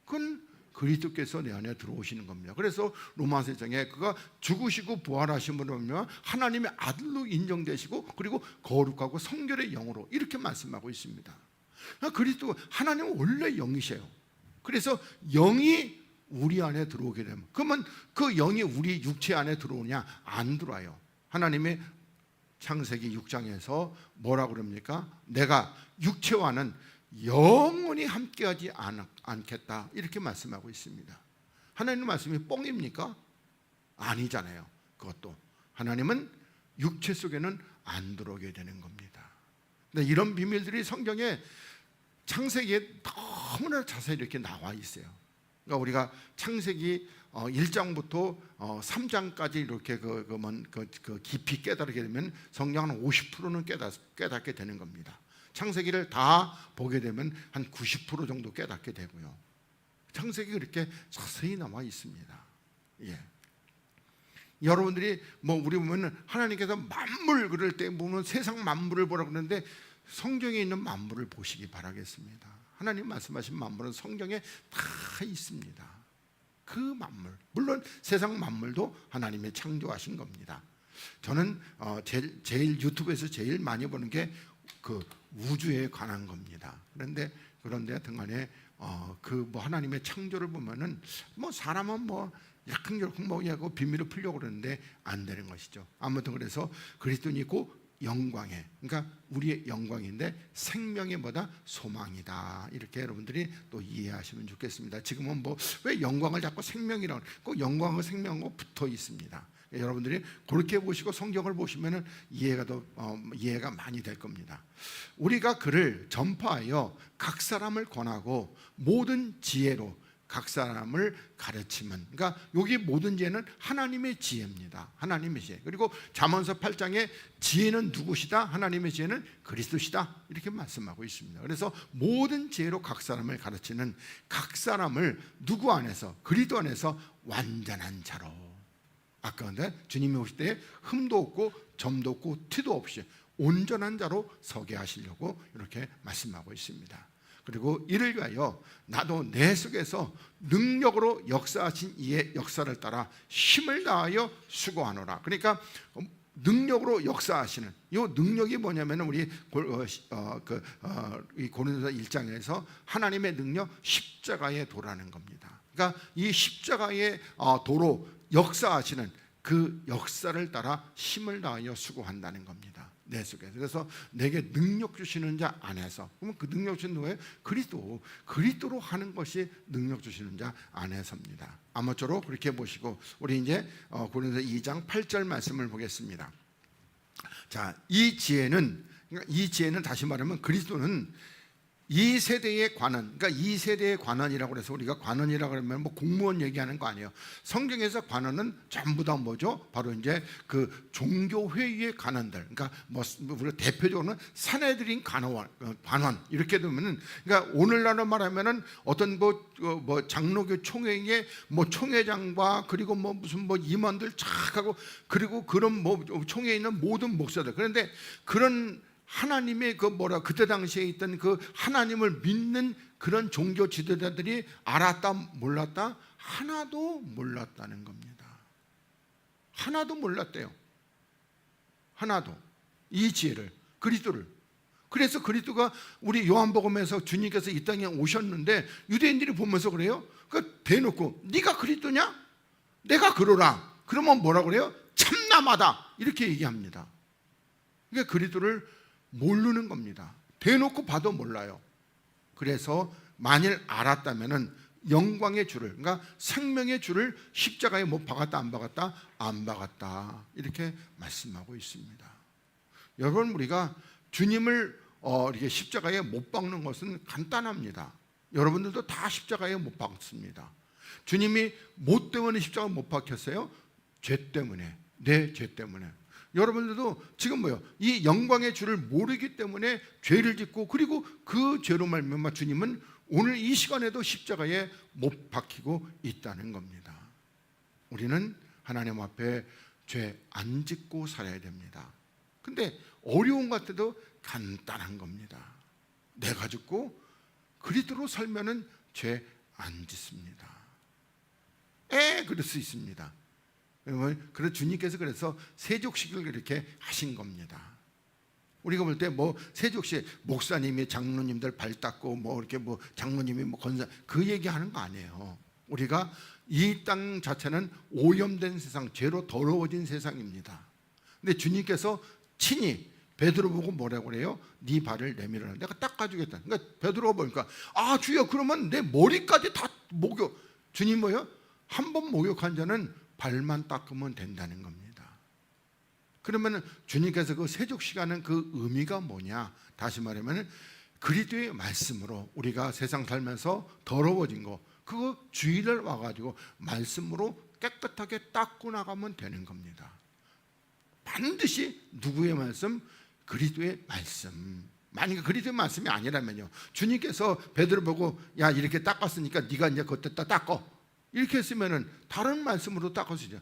[SPEAKER 1] 그건 그리스도께서 내 안에 들어오시는 겁니다. 그래서 로마서 1장에 그가 죽으시고 부활하심으로 말미암아 하나님의 아들로 인정되시고 그리고 거룩하고 성결의 영으로 이렇게 말씀하고 있습니다. 그리스도 하나님은 원래 영이세요. 그래서 영이 우리 안에 들어오게 되면, 그러면 그 영이 우리 육체 안에 들어오냐? 안 들어와요. 하나님의 창세기 6장에서 뭐라고 그럽니까? 내가 육체와는 영원히 함께하지 않겠다 이렇게 말씀하고 있습니다. 하나님 말씀이 뻥입니까? 아니잖아요. 그것도 하나님은 육체 속에는 안 들어오게 되는 겁니다. 근데 이런 비밀들이 성경에 창세기에 너무나 자세히 이렇게 나와 있어요. 그러니까 우리가 창세기 1장부터 3장까지 이렇게 그 깊이 깨달게 되면 성경은 50%는 깨닫게 되는 겁니다. 창세기를 다 보게 되면 한 90% 정도 깨닫게 되고요. 창세기가 이렇게 자세히 나와 있습니다. 예. 여러분들이 우리 보면 하나님께서 만물 그럴 때 보면 세상 만물을 보라고 그러는데 성경에 있는 만물을 보시기 바라겠습니다. 하나님 말씀하신 만물은 성경에 다 있습니다. 그 만물, 물론 세상 만물도 하나님의 창조하신 겁니다. 저는 제일 유튜브에서 제일 많이 보는 게 그 우주에 관한 겁니다. 그런데 등간에 하나님의 창조를 보면은 사람은 약흥적흥 하고 비밀을 풀려고 그러는데 안 되는 것이죠. 아무튼 그래서 그리스도인이 있고 영광에, 그러니까 우리의 영광인데 생명의 뭐다? 소망이다. 이렇게 여러분들이 또 이해하시면 좋겠습니다. 지금은 왜 영광을 자꾸 생명이라고, 꼭 영광과 생명하고 붙어 있습니다. 여러분들이 그렇게 보시고 성경을 보시면 이해가 많이 될 겁니다. 우리가 그를 전파하여 각 사람을 권하고 모든 지혜로 각 사람을 가르치면, 그러니까 여기 모든 지혜는 하나님의 지혜입니다. 하나님의 지혜. 그리고 잠언서 8장에 지혜는 누구시다? 하나님의 지혜는 그리스도시다. 이렇게 말씀하고 있습니다. 그래서 모든 지혜로 각 사람을 가르치는, 각 사람을 누구 안에서? 그리스도 안에서 완전한 자로. 아까 근데 주님이 오실 때 흠도 없고 점도 없고 티도 없이 온전한 자로 서게 하시려고 이렇게 말씀하고 있습니다. 그리고 이를 위하여 나도 내 속에서 능력으로 역사하신 이의 역사를 따라 힘을 다하여 수고하노라. 그러니까 능력으로 역사하시는, 이 능력이 뭐냐면 우리 고린도서 1장에서 하나님의 능력 십자가의 도라는 겁니다. 그러니까 이 십자가의 도로 역사하시는 그 역사를 따라 힘을 다하여 수고한다는 겁니다. 내 속에서. 그래서 내게 능력 주시는 자 안에서. 그러면 그 능력 주시는 누구예요? 그리스도로 하는 것이 능력 주시는 자 안에서입니다. 아무쪼록 그렇게 보시고 우리 이제 고린도서 2장 8절 말씀을 보겠습니다. 자, 이 지혜는 다시 말하면 그리스도는 이 세대의 관원, 그러니까 이 세대의 관원이라고 해서 우리가 관원이라고 하면 공무원 얘기하는 거 아니에요. 성경에서 관원은 전부 다 뭐죠? 바로 이제 그 종교 회의의 관원들. 그러니까 우리가 대표적으로는 사내들인 관원 이렇게 되면은, 그러니까 오늘날로 말하면은 어떤 장로교 총회의 총회장과 그리고 무슨 임원들 쫙 하고 그리고 그런 총회에 있는 모든 목사들. 그런데 그런 하나님의 그때 당시에 있던 그 하나님을 믿는 그런 종교 지도자들이 알았다 몰랐다? 하나도 몰랐다는 겁니다. 하나도 몰랐대요. 하나도. 이 지혜를, 그리스도를. 그래서 그리스도가 우리 요한복음에서 주님께서 이 땅에 오셨는데 유대인들이 보면서 그래요. 그러니까 대놓고 네가 그리스도냐? 내가 그러라. 그러면 뭐라고 그래요? 참남하다. 이렇게 얘기합니다. 그러니까 그리스도를 모르는 겁니다. 대놓고 봐도 몰라요. 그래서 만일 알았다면은 영광의 주를, 그러니까 생명의 주를 십자가에 못 박았다 안 박았다? 안 박았다. 이렇게 말씀하고 있습니다. 여러분, 우리가 주님을 이렇게 십자가에 못 박는 것은 간단합니다. 여러분들도 다 십자가에 못 박습니다. 주님이 뭐 때문에 십자가에 못 박혔어요? 죄 때문에, 내 죄 때문에. 여러분들도 지금 이 영광의 주를 모르기 때문에 죄를 짓고, 그리고 그 죄로 말미암아 주님은 오늘 이 시간에도 십자가에 못 박히고 있다는 겁니다. 우리는 하나님 앞에 죄 안 짓고 살아야 됩니다. 근데 어려운 것 같아도 간단한 겁니다. 내가 죽고 그리스도로 살면은 죄 안 짓습니다. 그럴 수 있습니다. 그래서 주님께서 그래서 세족식을 이렇게 하신 겁니다. 우리가 볼 때 뭐 세족식 목사님이 장로님들 발 닦고 뭐 이렇게 뭐 장로님이 뭐 건사 그 얘기하는 거 아니에요. 우리가 이 땅 자체는 오염된 세상, 죄로 더러워진 세상입니다. 근데 주님께서 친히 베드로 보고 뭐라고 그래요? 네 발을 내밀어라. 내가 닦아주겠다. 그러니까 베드로가 보니까 아 주여 그러면 내 머리까지 다 목욕. 주님 뭐요? 한 번 목욕한 자는 발만 닦으면 된다는 겁니다. 그러면 주님께서 그 세족시가는 그 의미가 뭐냐? 다시 말하면 그리스도의 말씀으로 우리가 세상 살면서 더러워진 거 그거 주일을 와가지고 말씀으로 깨끗하게 닦고 나가면 되는 겁니다. 반드시 누구의 말씀? 그리스도의 말씀. 만약에 그리스도의 말씀이 아니라면요, 주님께서 베드로 보고 야 이렇게 닦았으니까 네가 이제 그것다 닦어 이렇게 했으면은 다른 말씀으로 닦아주죠.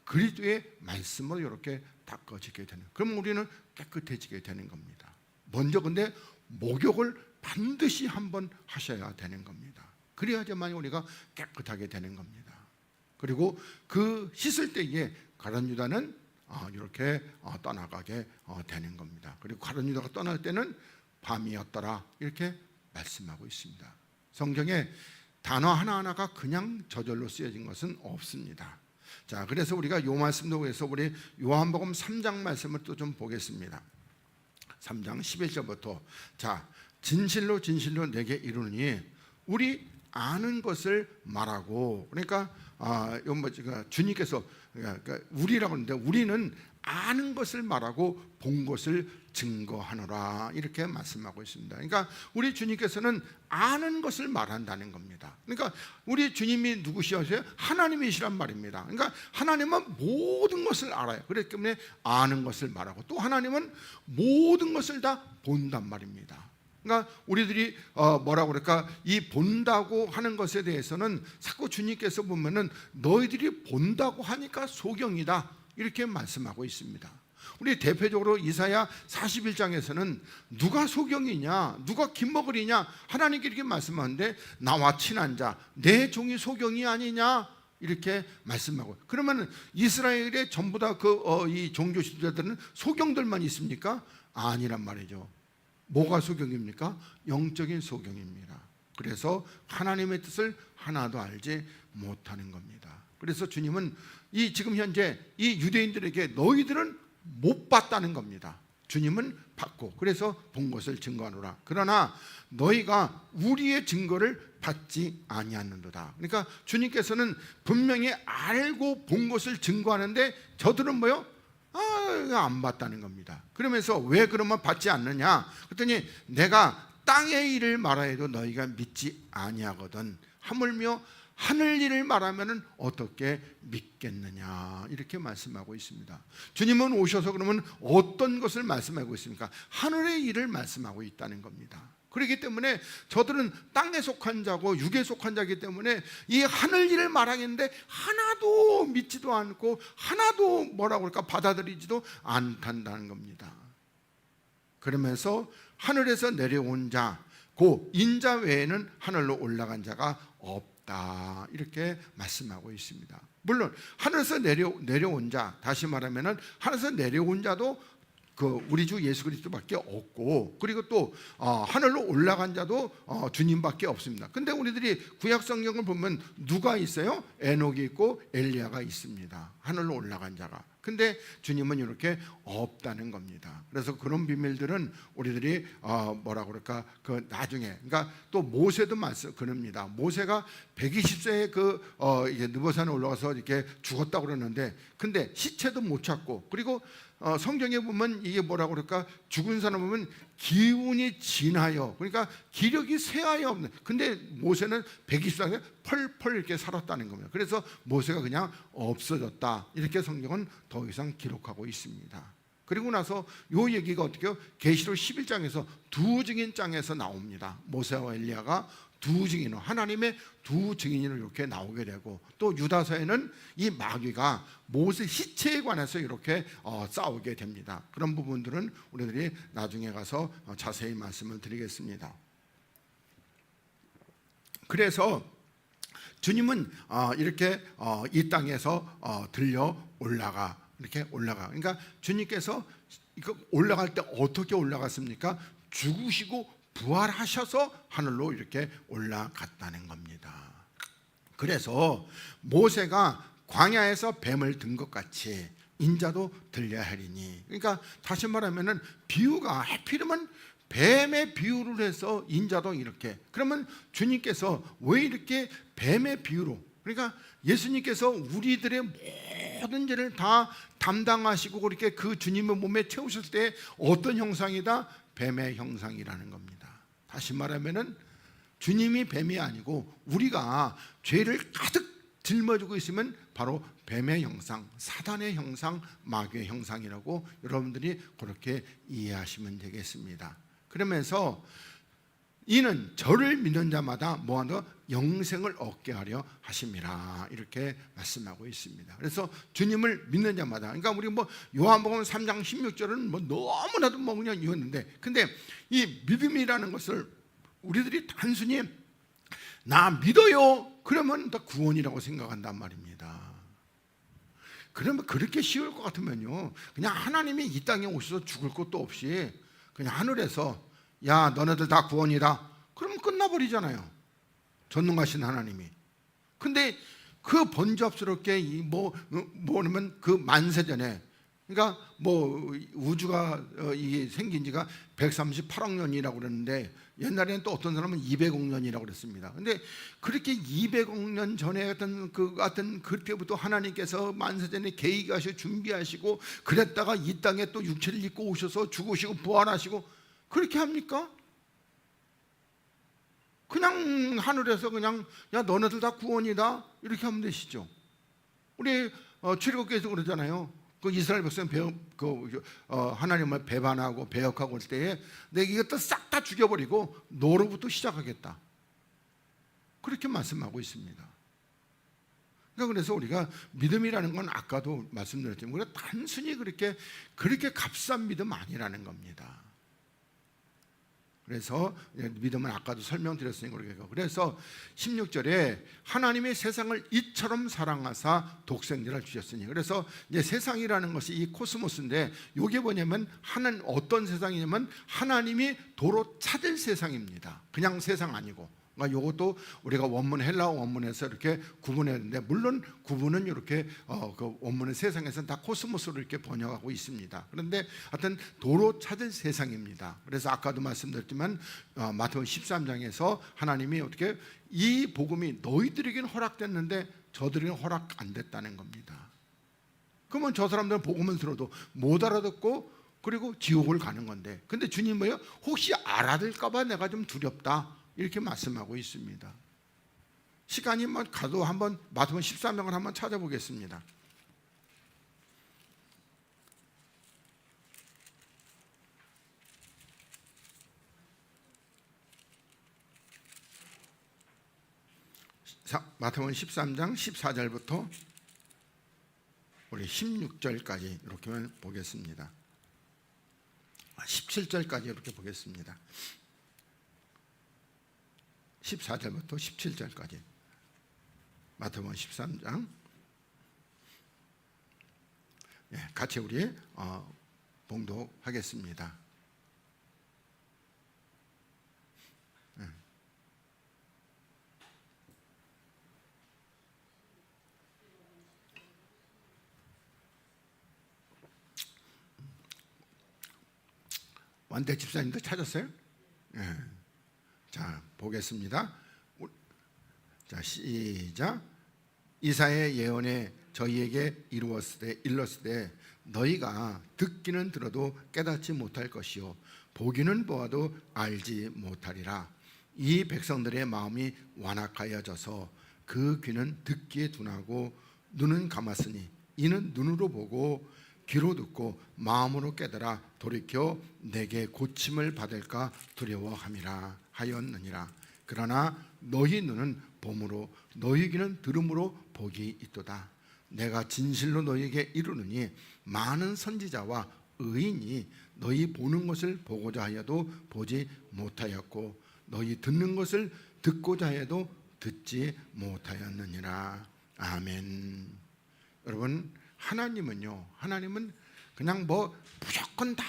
[SPEAKER 1] 그리스도의 말씀으로 이렇게 닦아지게 되는. 그럼 우리는 깨끗해지게 되는 겁니다. 먼저 근데 목욕을 반드시 한번 하셔야 되는 겁니다. 그래야지만 우리가 깨끗하게 되는 겁니다. 그리고 그 씻을 때에 가룟 유다는 이렇게 떠나가게 되는 겁니다. 그리고 가룟 유다가 떠날 때는 밤이었더라 이렇게 말씀하고 있습니다. 성경에 단어 하나하나가 그냥 저절로 쓰여진 것은 없습니다. 자, 그래서 우리가 요 말씀도 위해서 우리 요한복음 3장 말씀을 또 좀 보겠습니다. 3장 11절부터 자, 진실로 진실로 내게 이르노니 우리 아는 것을 말하고, 그러니까 주님께서 그러니까 우리라고 하는데 우리는 아는 것을 말하고 본 것을 증거하노라 이렇게 말씀하고 있습니다. 그러니까 우리 주님께서는 아는 것을 말한다는 겁니다. 그러니까 우리 주님이 누구시어서요? 하나님이시란 말입니다. 그러니까 하나님은 모든 것을 알아요. 그렇기 때문에 아는 것을 말하고 또 하나님은 모든 것을 다 본단 말입니다. 그러니까 우리들이 뭐라고 그럴까? 이 본다고 하는 것에 대해서는 자꾸 주님께서 보면은 너희들이 본다고 하니까 소경이다 이렇게 말씀하고 있습니다. 우리 대표적으로 이사야 41장에서는 누가 소경이냐, 누가 김먹으리냐 하나님께 이렇게 말씀하는데 나와 친한 자, 내 종이 소경이 아니냐 이렇게 말씀하고. 그러면 이스라엘의 전부 다 이 종교 지도자들은 소경들만 있습니까? 아니란 말이죠. 뭐가 소경입니까? 영적인 소경입니다. 그래서 하나님의 뜻을 하나도 알지 못하는 겁니다. 그래서 주님은 이 지금 현재 이 유대인들에게 너희들은 못 봤다는 겁니다. 주님은 봤고 그래서 본 것을 증거하노라. 그러나 너희가 우리의 증거를 받지 아니하는도다. 그러니까 주님께서는 분명히 알고 본 것을 증거하는데 저들은 뭐요? 안 봤다는 겁니다. 그러면서 왜 그러면 받지 않느냐? 그랬더니 내가 땅의 일을 말하여도 너희가 믿지 아니하거든. 하물며 하늘 일을 말하면 어떻게 믿겠느냐 이렇게 말씀하고 있습니다. 주님은 오셔서 그러면 어떤 것을 말씀하고 있습니까? 하늘의 일을 말씀하고 있다는 겁니다. 그렇기 때문에 저들은 땅에 속한 자고 육에 속한 자이기 때문에 이 하늘 일을 말하겠는데 하나도 믿지도 않고 하나도 뭐라고 할까 받아들이지도 않단다는 겁니다. 그러면서 하늘에서 내려온 자, 그 인자 외에는 하늘로 올라간 자가 없다 이렇게 말씀하고 있습니다. 물론 하늘에서 내려온 자, 다시 말하면은 하늘에서 내려온 자도 우리 주 예수 그리스도밖에 없고, 그리고 또 하늘로 올라간 자도 주님밖에 없습니다. 근데 우리들이 구약 성경을 보면 누가 있어요? 에녹이 있고 엘리야가 있습니다. 하늘로 올라간 자가. 근데 주님은 이렇게 없다는 겁니다. 그래서 그런 비밀들은 우리들이 뭐라고 그럴까? 그 나중에, 그러니까 또 모세도 그럽니다. 모세가 120세에 이게 느보산에 올라가서 이렇게 죽었다고 그러는데, 근데 시체도 못 찾고, 그리고 성경에 보면 이게 뭐라고 그럴까? 죽은 사람 보면 기운이 진하여, 그러니까 기력이 쇠하여 없는. 근데 모세는 120세에 펄펄 이렇게 살았다는 겁니다. 그래서 모세가 그냥 없어졌다 이렇게 성경은 더 이상 기록하고 있습니다. 그리고 나서 요 얘기가 어떻게요? 계시록 11장에서 두 증인장에서 나옵니다. 모세와 엘리야가 두 증인으로, 하나님의 두 증인으로 이렇게 나오게 되고, 또 유다서에는 이 마귀가 모세 시체에 관해서 이렇게 싸우게 됩니다. 그런 부분들은 우리들이 나중에 가서 자세히 말씀을 드리겠습니다. 그래서 주님은 이렇게 이 땅에서 들려 올라가, 이렇게 올라가. 그러니까 주님께서 이거 올라갈 때 어떻게 올라갔습니까? 죽으시고 부활하셔서 하늘로 이렇게 올라갔다는 겁니다. 그래서 모세가 광야에서 뱀을 든 것 같이 인자도 들려야 하리니, 그러니까 다시 말하면은 비유가 하필이면 뱀의 비유를 해서 인자도 이렇게, 그러면 주님께서 왜 이렇게 뱀의 비유로, 그러니까 예수님께서 우리들의 모든 죄를 다 담당하시고 그렇게 그 주님의 몸에 채우셨을 때 어떤 형상이다? 뱀의 형상이라는 겁니다. 다시 말하면은 주님이 뱀이 아니고 우리가 죄를 가득 짊어지고 있으면 바로 뱀의 형상, 사단의 형상, 마귀의 형상이라고 여러분들이 그렇게 이해하시면 되겠습니다. 그러면서 이는 저를 믿는 자마다 뭐하노? 영생을 얻게 하려 하심이라, 이렇게 말씀하고 있습니다. 그래서 주님을 믿는 자마다, 그러니까 우리 뭐 요한복음 3장 16절은 뭐 너무나도 뭐 그냥 이었는데, 근데 이 믿음이라는 것을 우리들이 단순히 나 믿어요 그러면 다 구원이라고 생각한단 말입니다. 그러면 그렇게 쉬울 것 같으면요, 그냥 하나님이 이 땅에 오셔서 죽을 것도 없이 그냥 하늘에서 야 너네들 다 구원이다 그러면 끝나버리잖아요, 전능하신 하나님이. 근데 그 번잡스럽게 뭐냐면 그 만세전에, 그러니까 뭐 우주가 이게 생긴 지가 138억 년이라고 그러는데 옛날에는 또 어떤 사람은 200억 년이라고 그랬습니다. 근데 그렇게 200억 년 전에 같은 그때부터 하나님께서 만세전에 계획하시고 준비하시고 그랬다가 이 땅에 또 육체를 입고 오셔서 죽으시고 부활하시고 그렇게 합니까? 그냥 하늘에서 그냥 야 너네들 다 구원이다 이렇게 하면 되시죠. 우리 출애굽기에서 그러잖아요. 그 이스라엘 백성 하나님을 배반하고 배역하고 올 때에 내가 이것도 싹 다 죽여버리고 너로부터 시작하겠다, 그렇게 말씀하고 있습니다. 그러니까 그래서 우리가 믿음이라는 건 아까도 말씀드렸지만 우리가 단순히 그렇게 값싼 믿음 아니라는 겁니다. 그래서 믿음은 아까도 설명드렸으니까, 그래서 16절에 하나님의 세상을 이처럼 사랑하사 독생자를 주셨으니, 그래서 이제 세상이라는 것이 이 코스모스인데 이게 뭐냐면 하나님 어떤 세상이냐면 하나님이 도로 찾을 세상입니다. 그냥 세상 아니고. 그러니까 이것도 우리가 원문 헬라어 원문에서 이렇게 구분했는데, 물론 구분은 이렇게 그 원문은 세상에서는 다 코스모스로 이렇게 번역하고 있습니다. 그런데 하여튼 도로 찾을 세상입니다. 그래서 아까도 말씀드렸지만 마태복음 13장에서 하나님이 어떻게 이 복음이 너희들에게는 허락됐는데 저들에게는 허락 안 됐다는 겁니다. 그러면 저 사람들은 복음을 들어도 못 알아듣고 그리고 지옥을 가는 건데, 근데 주님 뭐예요? 혹시 알아들까 봐 내가 좀 두렵다 이렇게 말씀하고 있습니다. 시간이 가도 한번 마태복음 13장을 한번 찾아보겠습니다. 마태복음 13장 14절부터 우리 16절까지 이렇게 보겠습니다. 17절까지 이렇게 보겠습니다. 14절부터 17절까지 마태복음 13장, 같이 우리 봉독하겠습니다. 완대 집사님도 찾았어요? 자, 보겠습니다. 자, 시작. 이사야의 예언에 저희에게 일렀으되 너희가 듣기는 들어도 깨닫지 못할 것이요 보기는 보아도 알지 못하리라. 이 백성들의 마음이 완악하여져서 그 귀는 듣기에 둔하고 눈은 감았으니 이는 눈으로 보고 귀로 듣고 마음으로 깨달아 돌이켜 내게 고침을 받을까 두려워함이라 하였느니라. 그러나 너희 눈은 봄으로 너희 귀는 들음으로 복이 있도다. 내가 진실로 너희에게 이르노니 많은 선지자와 의인이 너희 보는 것을 보고자 하여도 보지 못하였고 너희 듣는 것을 듣고자 해도 듣지 못하였느니라. 아멘. 여러분, 하나님은 그냥 뭐 무조건 다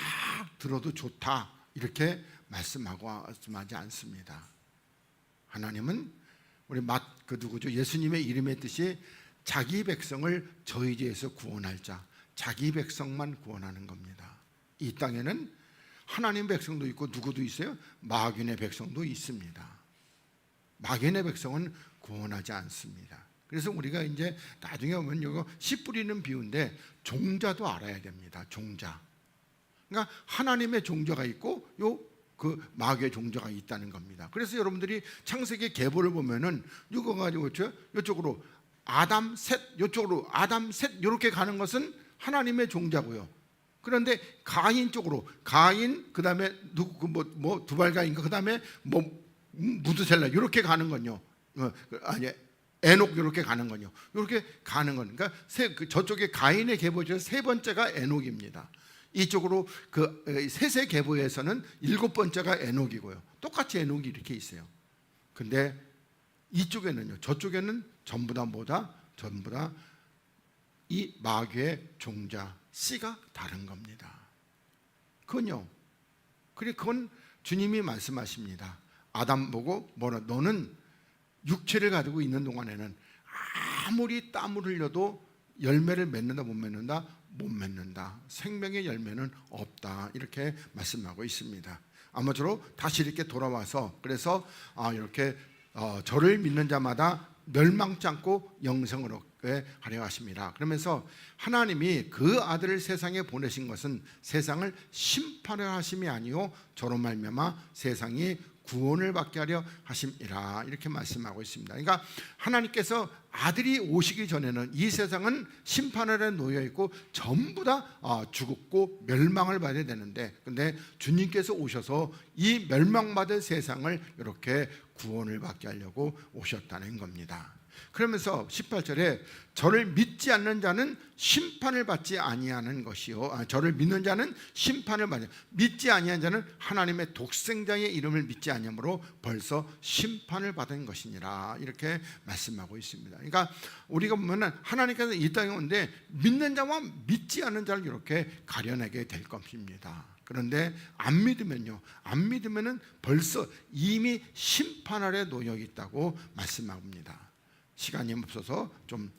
[SPEAKER 1] 들어도 좋다 이렇게 말씀하지 않습니다. 하나님은 우리 누구죠? 예수님의 이름의 뜻이 자기 백성을 저희 죄에서 구원할 자, 자기 백성만 구원하는 겁니다. 이 땅에는 하나님 백성도 있고 누구도 있어요? 마귀의 백성도 있습니다. 마귀의 백성은 구원하지 않습니다. 그래서 우리가 이제 나중에 보면 이거 씨 뿌리는 비유인데 종자도 알아야 됩니다. 종자. 그러니까 하나님의 종자가 있고 그 마귀의 종자가 있다는 겁니다. 그래서 여러분들이 창세기 계보를 보면은 이거 가지고 이쪽으로 아담 셋, 이쪽으로 아담 셋 이렇게 가는 것은 하나님의 종자고요. 그런데 가인 쪽으로 가인 그다음에 누구 뭐 두발가인가 그다음에 뭐 무드셀라 이렇게 가는 건요. 아니 에녹 이렇게 가는 건요. 이렇게 가는 건 그러니까 저쪽에 가인의 계보죠. 세 번째가 에녹입니다. 이쪽으로 그 셋의 계보에서는 일곱 번째가 에녹이고요. 똑같이 에녹이 이렇게 있어요. 근데 이쪽에는요. 저쪽에는 전부 다 이 마귀의 종자 씨가 다른 겁니다. 그건 주님이 말씀하십니다. 아담 보고 너는 육체를 가지고 있는 동안에는 아무리 땀을 흘려도 열매를 맺는다 못 맺는다? 못 맺는다. 생명의 열매는 없다. 이렇게 말씀하고 있습니다. 아무쪼록 다시 이렇게 돌아와서 그래서 이렇게 저를 믿는 자마다 멸망치 않고 영생을 얻게 하려 하십니다. 그러면서 하나님이 그 아들을 세상에 보내신 것은 세상을 심판을 하심이 아니요 저로 말미암아 세상이 구원을 받게 하려 하심이라 이렇게 말씀하고 있습니다. 그러니까 하나님께서 아들이 오시기 전에는 이 세상은 심판 아래 놓여 있고 전부 다 죽었고 멸망을 받아야 되는데 근데 주님께서 오셔서 이 멸망받을 세상을 이렇게 구원을 받게 하려고 오셨다는 겁니다. 그러면서 18절에 저를 믿지 않는 자는 심판을 받지 아니하는 것이요 저를 믿는 자는 심판을 받지 믿지 아니한 자는 하나님의 독생자의 이름을 믿지 아니하므로 벌써 심판을 받은 것이니라 이렇게 말씀하고 있습니다. 그러니까 우리가 보면은 하나님께서 이 땅에 오는데 믿는 자와 믿지 않는 자를 이렇게 가려내게 될 것입니다. 그런데 안 믿으면은 벌써 이미 심판 아래 놓여 있다고 말씀합니다. 시간이 없어서 좀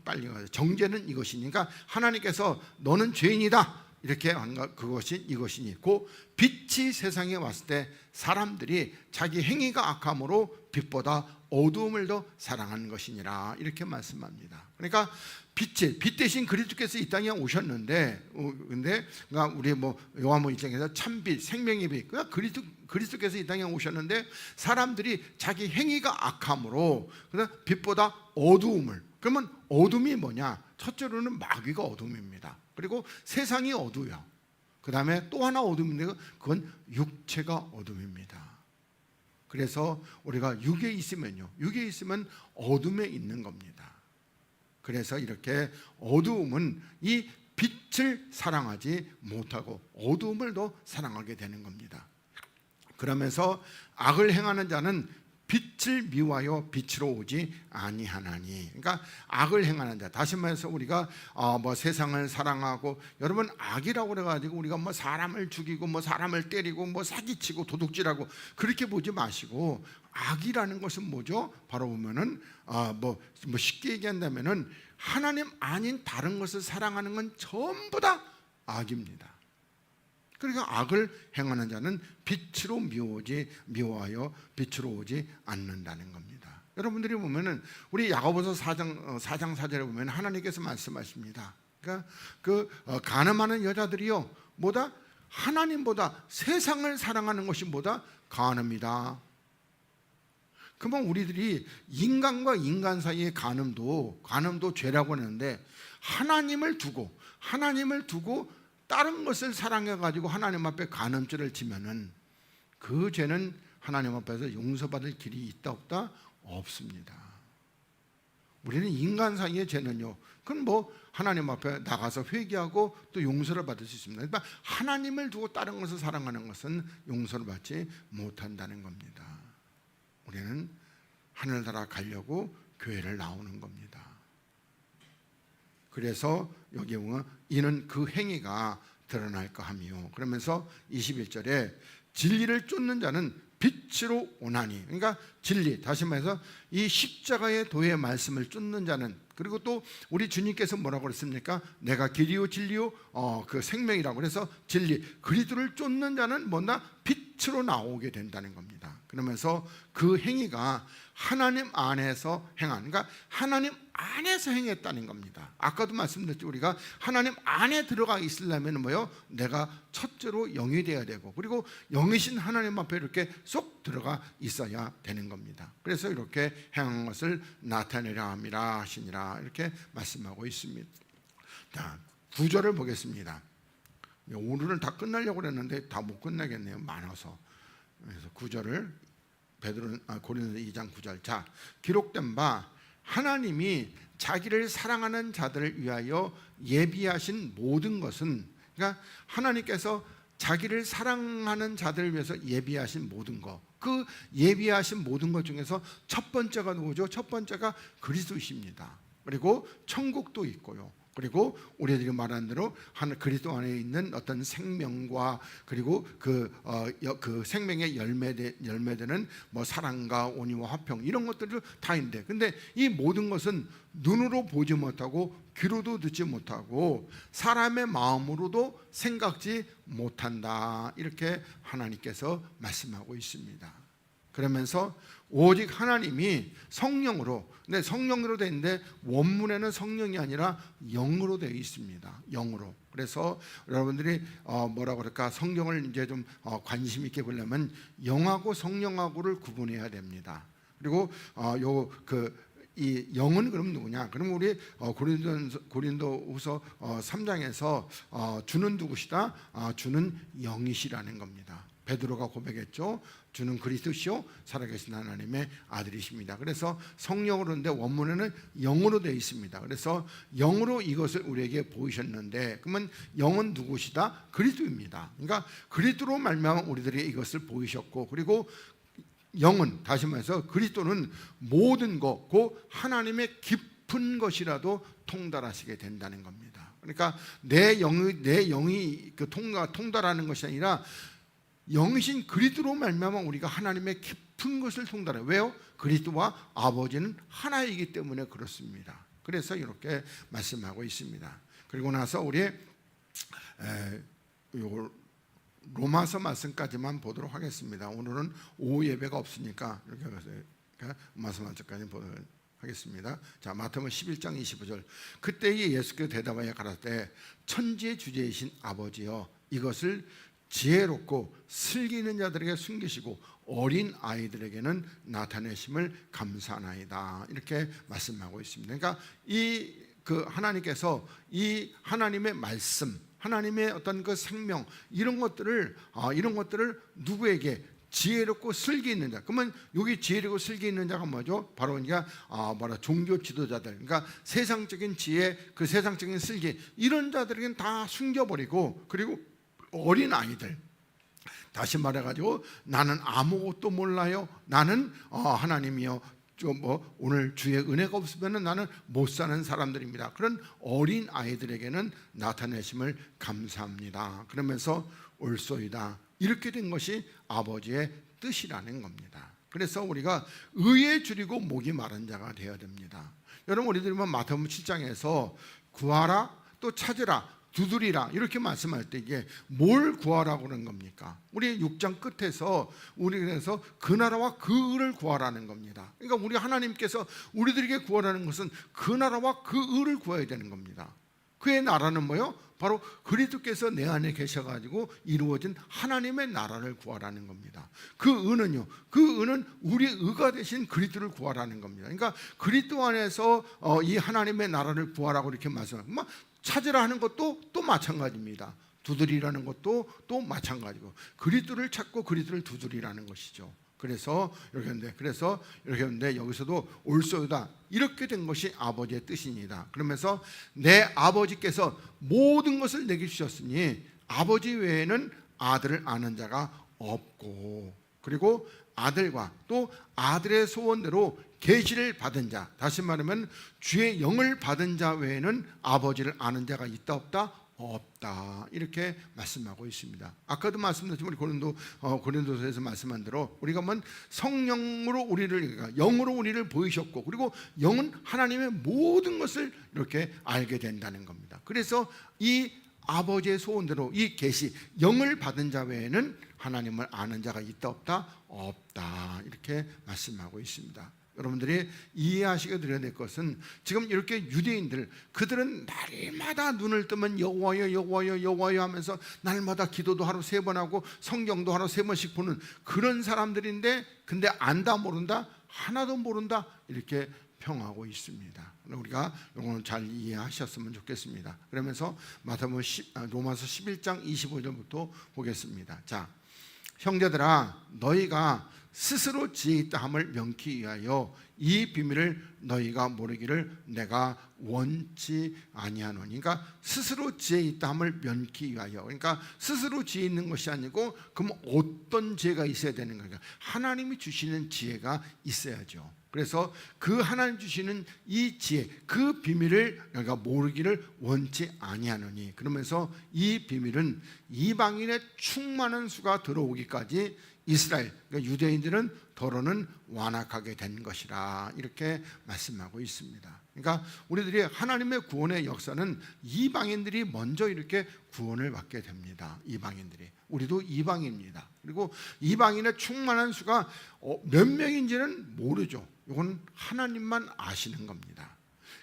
[SPEAKER 1] 빨리 가요. 정죄는 이것이니까 하나님께서 너는 죄인이다 이렇게 한 그것이 이것이니 곧 빛이 세상에 왔을 때 사람들이 자기 행위가 악함으로 빛보다 어두움을 더 사랑하는 것이니라 이렇게 말씀합니다. 그러니까 빛 대신 그리스도께서 이 땅에 오셨는데 근데 그러니까 우리 요한복음 1장에서 참빛 생명의 빛 그러니까 그리스도께서 이 땅에 오셨는데 사람들이 자기 행위가 악함으로 그래서 빛보다 어두움을 그러면 어둠이 뭐냐? 첫째로는 마귀가 어둠입니다. 그리고 세상이 어두워요. 그 다음에 또 하나 어둠인데 그건 육체가 어둠입니다. 그래서 우리가 육에 있으면 어둠에 있는 겁니다. 그래서 이렇게 어두움은 이 빛을 사랑하지 못하고 어두움을 더 사랑하게 되는 겁니다. 그러면서 악을 행하는 자는 빛을 미워하여 빛으로 오지 아니하나니. 그러니까 악을 행하는 자. 다시 말해서 우리가 세상을 사랑하고 여러분 악이라고 그래가지고 우리가 사람을 죽이고 사람을 때리고 사기치고 도둑질하고 그렇게 보지 마시고 악이라는 것은 뭐죠? 바로 보면은 쉽게 얘기한다면은 하나님 아닌 다른 것을 사랑하는 건 전부 다 악입니다. 그러니까 악을 행하는 자는 빛으로 미워하여 빛으로 오지 않는다는 겁니다. 여러분들이 보면은 우리 야고보서 4장 4절에 보면 하나님께서 말씀하십니다. 그러니까 가늠하는 여자들이요 뭐다? 하나님보다 세상을 사랑하는 것이 뭐다? 가늠이다. 그러면 우리들이 인간과 인간 사이의 가늠도 죄라고 하는데 하나님을 두고 다른 것을 사랑해가지고 하나님 앞에 간음죄를 지면은 그 죄는 하나님 앞에서 용서받을 길이 있다 없다? 없습니다. 우리는 인간 사이의 죄는요 그건 하나님 앞에 나가서 회개하고 또 용서를 받을 수 있습니다. 그러니까 하나님을 두고 다른 것을 사랑하는 것은 용서를 받지 못한다는 겁니다. 우리는 하늘나라 가려고 교회를 나오는 겁니다. 그래서 여기 보면 이는 그 행위가 드러날까 하며, 그러면서 21절에 진리를 쫓는 자는 빛으로 오나니, 그러니까 진리, 다시 말해서 이 십자가의 도의 말씀을 쫓는 자는, 그리고 또 우리 주님께서 뭐라고 그랬습니까? 내가 길이요 진리요 그 생명이라고. 그래서 진리, 그리스도를 쫓는 자는 뭐나 빛으로 나오게 된다는 겁니다. 그러면서 그 행위가 하나님 안에서 행한, 그러니까 하나님 안에서 행했다는 겁니다. 아까도 말씀드렸죠. 우리가 하나님 안에 들어가 있으려면 뭐요? 내가 첫째로 영이 되어야 되고, 그리고 영이신 하나님 앞에 이렇게 쏙 들어가 있어야 되는 겁니다. 그래서 이렇게 행한 것을 나타내려 함이라 하시니라, 이렇게 말씀하고 있습니다. 자, 9절을 보겠습니다. 오늘은 다 끝나려고 했는데 다 못 끝나겠네요, 많아서. 그래서 9절을 고린도서 2장 9절. 자, 기록된 바 하나님이 자기를 사랑하는 자들을 위하여 예비하신 모든 것은, 그러니까 하나님께서 자기를 사랑하는 자들을 위해서 예비하신 모든 것, 그 예비하신 모든 것 중에서 첫 번째가 누구죠? 첫 번째가 그리스도이십니다. 그리고 천국도 있고요. 그리고 우리들이 말한 대로 그리스도 안에 있는 어떤 생명과, 그리고 그 생명의 열매되는 뭐 사랑과 온유와 화평, 이런 것들도 다 있는데, 근데 이 모든 것은 눈으로 보지 못하고 귀로도 듣지 못하고 사람의 마음으로도 생각지 못한다, 이렇게 하나님께서 말씀하고 있습니다. 그러면서 오직 하나님이 성령으로, 근데 성령으로 되어 있는데 원문에는 성령이 아니라 영으로 되어 있습니다. 영으로. 그래서 여러분들이 뭐라고 그럴까, 성경을 이제 좀 관심 있게 보려면 영하고 성령하고를 구분해야 됩니다. 그리고 이 영은 그럼 누구냐? 그럼 우리 고린도후서 3장에서 주는 누구시다? 주는 영이시라는 겁니다. 베드로가 고백했죠. 주는 그리스도시요 살아계신 하나님의 아들이십니다. 그래서 성령으로인데 원문에는 영으로 되어 있습니다. 그래서 영으로 이것을 우리에게 보이셨는데, 그러면 영은 누구시다? 그리스도입니다. 그러니까 그리스도로 말미암아 우리들이 이것을 보이셨고, 그리고 영은, 다시 말해서 그리스도는 모든 것, 그 하나님의 깊은 것이라도 통달하시게 된다는 겁니다. 그러니까 내 영이 통달하는 것이 아니라 영이신 그리스도로 말미암아 우리가 하나님의 깊은 것을 통달해요. 왜요? 그리스도와 아버지는 하나이기 때문에 그렇습니다. 그래서 이렇게 말씀하고 있습니다. 그리고 나서 우리 로마서 말씀까지만 보도록 하겠습니다. 오늘은 오후 예배가 없으니까 이렇게 로마서 말씀까지 보도록 하겠습니다. 자, 마태복음 11장 25절. 그때에 예수께서 대답하여 가라사대 천지의 주제이신 아버지여, 이것을 지혜롭고 슬기 있는 자들에게 숨기시고 어린 아이들에게는 나타내심을 감사하나이다, 이렇게 말씀하고 있습니다. 그러니까 하나님께서 이 하나님의 말씀, 하나님의 어떤 그 생명, 이런 것들을 누구에게? 지혜롭고 슬기 있는 자. 그러면 여기 지혜롭고 슬기 있는 자가 뭐죠? 바로 그러니까 종교 지도자들, 그러니까 세상적인 지혜, 그 세상적인 슬기, 이런 자들에게는 다 숨겨버리고, 그리고 어린 아이들, 다시 말해가지고 나는 아무것도 몰라요, 나는 하나님이요 오늘 주의 은혜가 없으면 나는 못 사는 사람들입니다, 그런 어린 아이들에게는 나타내심을 감사합니다. 그러면서 올소이다, 이렇게 된 것이 아버지의 뜻이라는 겁니다. 그래서 우리가 의에 줄이고 목이 마른 자가 되어야 됩니다. 여러분, 우리들이 마태복음 7장에서 구하라, 또 찾으라, 두드리라, 이렇게 말씀할 때 이게 뭘 구하라고 그러는 겁니까? 우리 6장 끝에서 우리 그래서 그 나라와 그 의를 구하라는 겁니다. 그러니까 우리 하나님께서 우리들에게 구하라는 것은 그 나라와 그 의를 구해야 되는 겁니다. 그의 나라는 뭐요? 바로 그리스도께서 내 안에 계셔가지고 이루어진 하나님의 나라를 구하라는 겁니다. 그 의는요, 그 의는 우리 의가 되신 그리스도를 구하라는 겁니다. 그러니까 그리스도 안에서 이 하나님의 나라를 구하라고 이렇게 말씀합니다. 찾으라 하는 것도 또 마찬가지입니다. 두드리라는 것도 또 마찬가지고, 그리스도를 찾고 그리스도를 두드리라는 것이죠. 그래서 이렇게 했는데 여기서도 올소이다, 이렇게 된 것이 아버지의 뜻입니다. 그러면서 내 아버지께서 모든 것을 내게 주셨으니 아버지 외에는 아들을 아는 자가 없고, 그리고 아들과 또 아들의 소원대로 계시를 받은 자, 다시 말하면 주의 영을 받은 자 외에는 아버지를 아는 자가 있다 없다? 없다. 이렇게 말씀하고 있습니다. 아까도 말씀드렸지만 고린도서에서 말씀한 대로 우리가 성령으로 우리를, 영으로 우리를 보이셨고, 그리고 영은 하나님의 모든 것을 이렇게 알게 된다는 겁니다. 그래서 이 아버지의 소원대로 이 계시, 영을 받은 자 외에는 하나님을 아는 자가 있다 없다? 없다. 이렇게 말씀하고 있습니다. 여러분들이 이해하시게 드려야 될 것은, 지금 이렇게 유대인들, 그들은 날마다 눈을 뜨면 여호와여 여호와여 여호와여 하면서 날마다 기도도 하루 3번 하고 성경도 하루 3번씩 보는 그런 사람들인데, 근데 안다 모른다? 하나도 모른다? 이렇게 평하고 있습니다. 우리가 이거는 잘 이해하셨으면 좋겠습니다. 그러면서 로마서 11장 25절부터 보겠습니다. 자, 형제들아, 너희가 스스로 지혜 있다 함을 명키 위하여 이 비밀을 너희가 모르기를 내가 원치 아니하노니. 그러니까 스스로 지혜 있다 함을 명키 위하여, 그러니까 스스로 지혜 있는 것이 아니고, 그럼 어떤 지혜가 있어야 되는 거냐? 하나님이 주시는 지혜가 있어야죠. 그래서 그 하나님 주시는 이 지혜, 그 비밀을 너희가 모르기를 원치 아니하노니. 그러면서 이 비밀은 이방인의 충만한 수가 들어오기까지 이스라엘, 그러니까 유대인들은 더러는 완악하게 된 것이라, 이렇게 말씀하고 있습니다. 그러니까 우리들이 하나님의 구원의 역사는 이방인들이 먼저 이렇게 구원을 받게 됩니다. 이방인들이, 우리도 이방인입니다. 그리고 이방인의 충만한 수가 몇 명인지는 모르죠. 이건 하나님만 아시는 겁니다.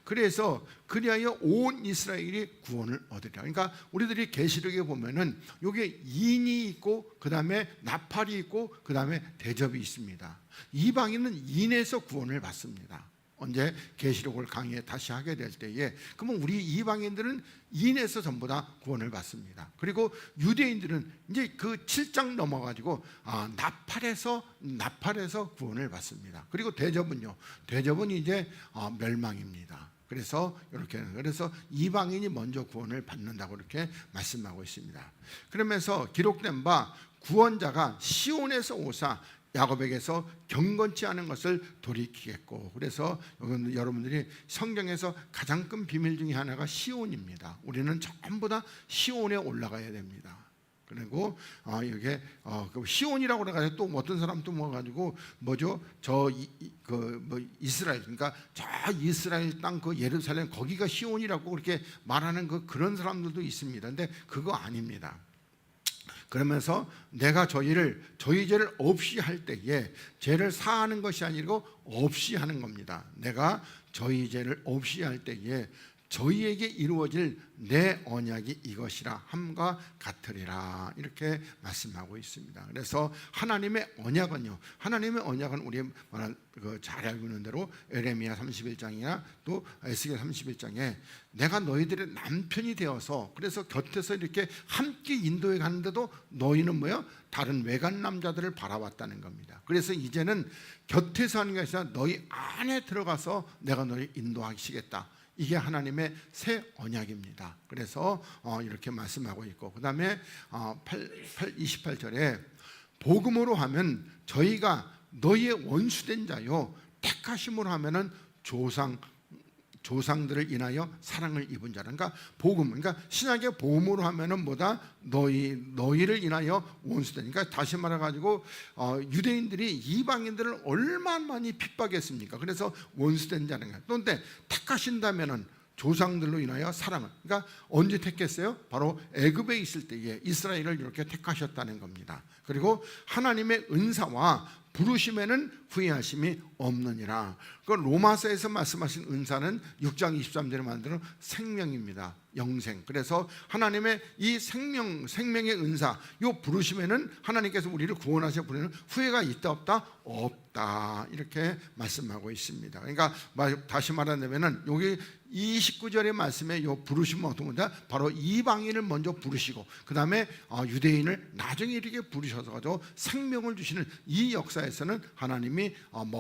[SPEAKER 1] 그래서 그리하여 온 이스라엘이 구원을 얻으리라. 그러니까 우리들이 계시록에 보면은 요게 인이 있고, 그 다음에 나팔이 있고, 그 다음에 대접이 있습니다. 이방인은 인에서 구원을 받습니다. 언제 계시록을 강의에 다시 하게 될 때에, 그러면 우리 이방인들은 인에서 전부 다 구원을 받습니다. 그리고 유대인들은 이제 그 7장 넘어가지고 나팔에서 구원을 받습니다. 그리고 대접은 이제 멸망입니다. 그래서 이방인이 먼저 구원을 받는다고 이렇게 말씀하고 있습니다. 그러면서 기록된 바 구원자가 시온에서 오사 야곱에게서 경건치 않은 것을 돌이키겠고, 그래서 여러분들이 성경에서 가장 큰 비밀 중에 하나가 시온입니다. 우리는 전부 다 시온에 올라가야 됩니다. 그리고 이게 시온이라고 그래가지고 또 어떤 사람 또 모아가지고 이스라엘, 그러니까 저 이스라엘 땅 그 예루살렘 거기가 시온이라고 그렇게 말하는 그런 사람들도 있습니다. 근데 그거 아닙니다. 그러면서 내가 저희 죄를 없이 할 때에, 죄를 사하는 것이 아니고 없이 하는 겁니다. 내가 저희 죄를 없이 할 때에 저희에게 이루어질 내 언약이 이것이라 함과 같으리라, 이렇게 말씀하고 있습니다. 그래서 하나님의 언약은 우리 말한 잘 알고 있는 대로 에레미야 31장이나 또 에스겔 31장에 내가 너희들의 남편이 되어서, 그래서 곁에서 이렇게 함께 인도해 가는데도 너희는 다른 외간 남자들을 바라봤다는 겁니다. 그래서 이제는 곁에서 하는 것이 아니라 너희 안에 들어가서 내가 너희 인도하시겠다. 이게 하나님의 새 언약입니다. 그래서 이렇게 말씀하고 있고, 그 다음에 28절에 복음으로 하면 저희가 너희의 원수된 자요, 택하심으로 하면은 조상들을 인하여 사랑을 입은 자라. 그러니까 복음, 그러니까 신약의 복음으로 하면은 너희를 인하여 원수된. 그러니까 다시 말해가지고 유대인들이 이방인들을 얼마나 많이 핍박했습니까? 그래서 원수된 자는 거예요. 그런데 택하신다면은 조상들로 인하여 사랑을. 그러니까 언제 택했어요? 바로 애굽에 있을 때에 이스라엘을 이렇게 택하셨다는 겁니다. 그리고 하나님의 은사와 부르심에는 후회하심이 없느니라. 그 로마서에서 말씀하신 은사는 6장 23절에 만드는 생명입니다. 영생. 그래서 하나님의 이 생명의 은사, 이 부르심에는 하나님께서 우리를 구원하셔 부르는 후회가 있다 없다? 없다. 이렇게 말씀하고 있습니다. 그러니까 다시 말하자면은 여기 29절의 말씀에 이 부르심은 어떤 거냐? 바로 이방인을 먼저 부르시고, 그 다음에 유대인을 나중에 이렇게 부르셔서 가지고 생명을 주시는 이 역사에서는 하나님이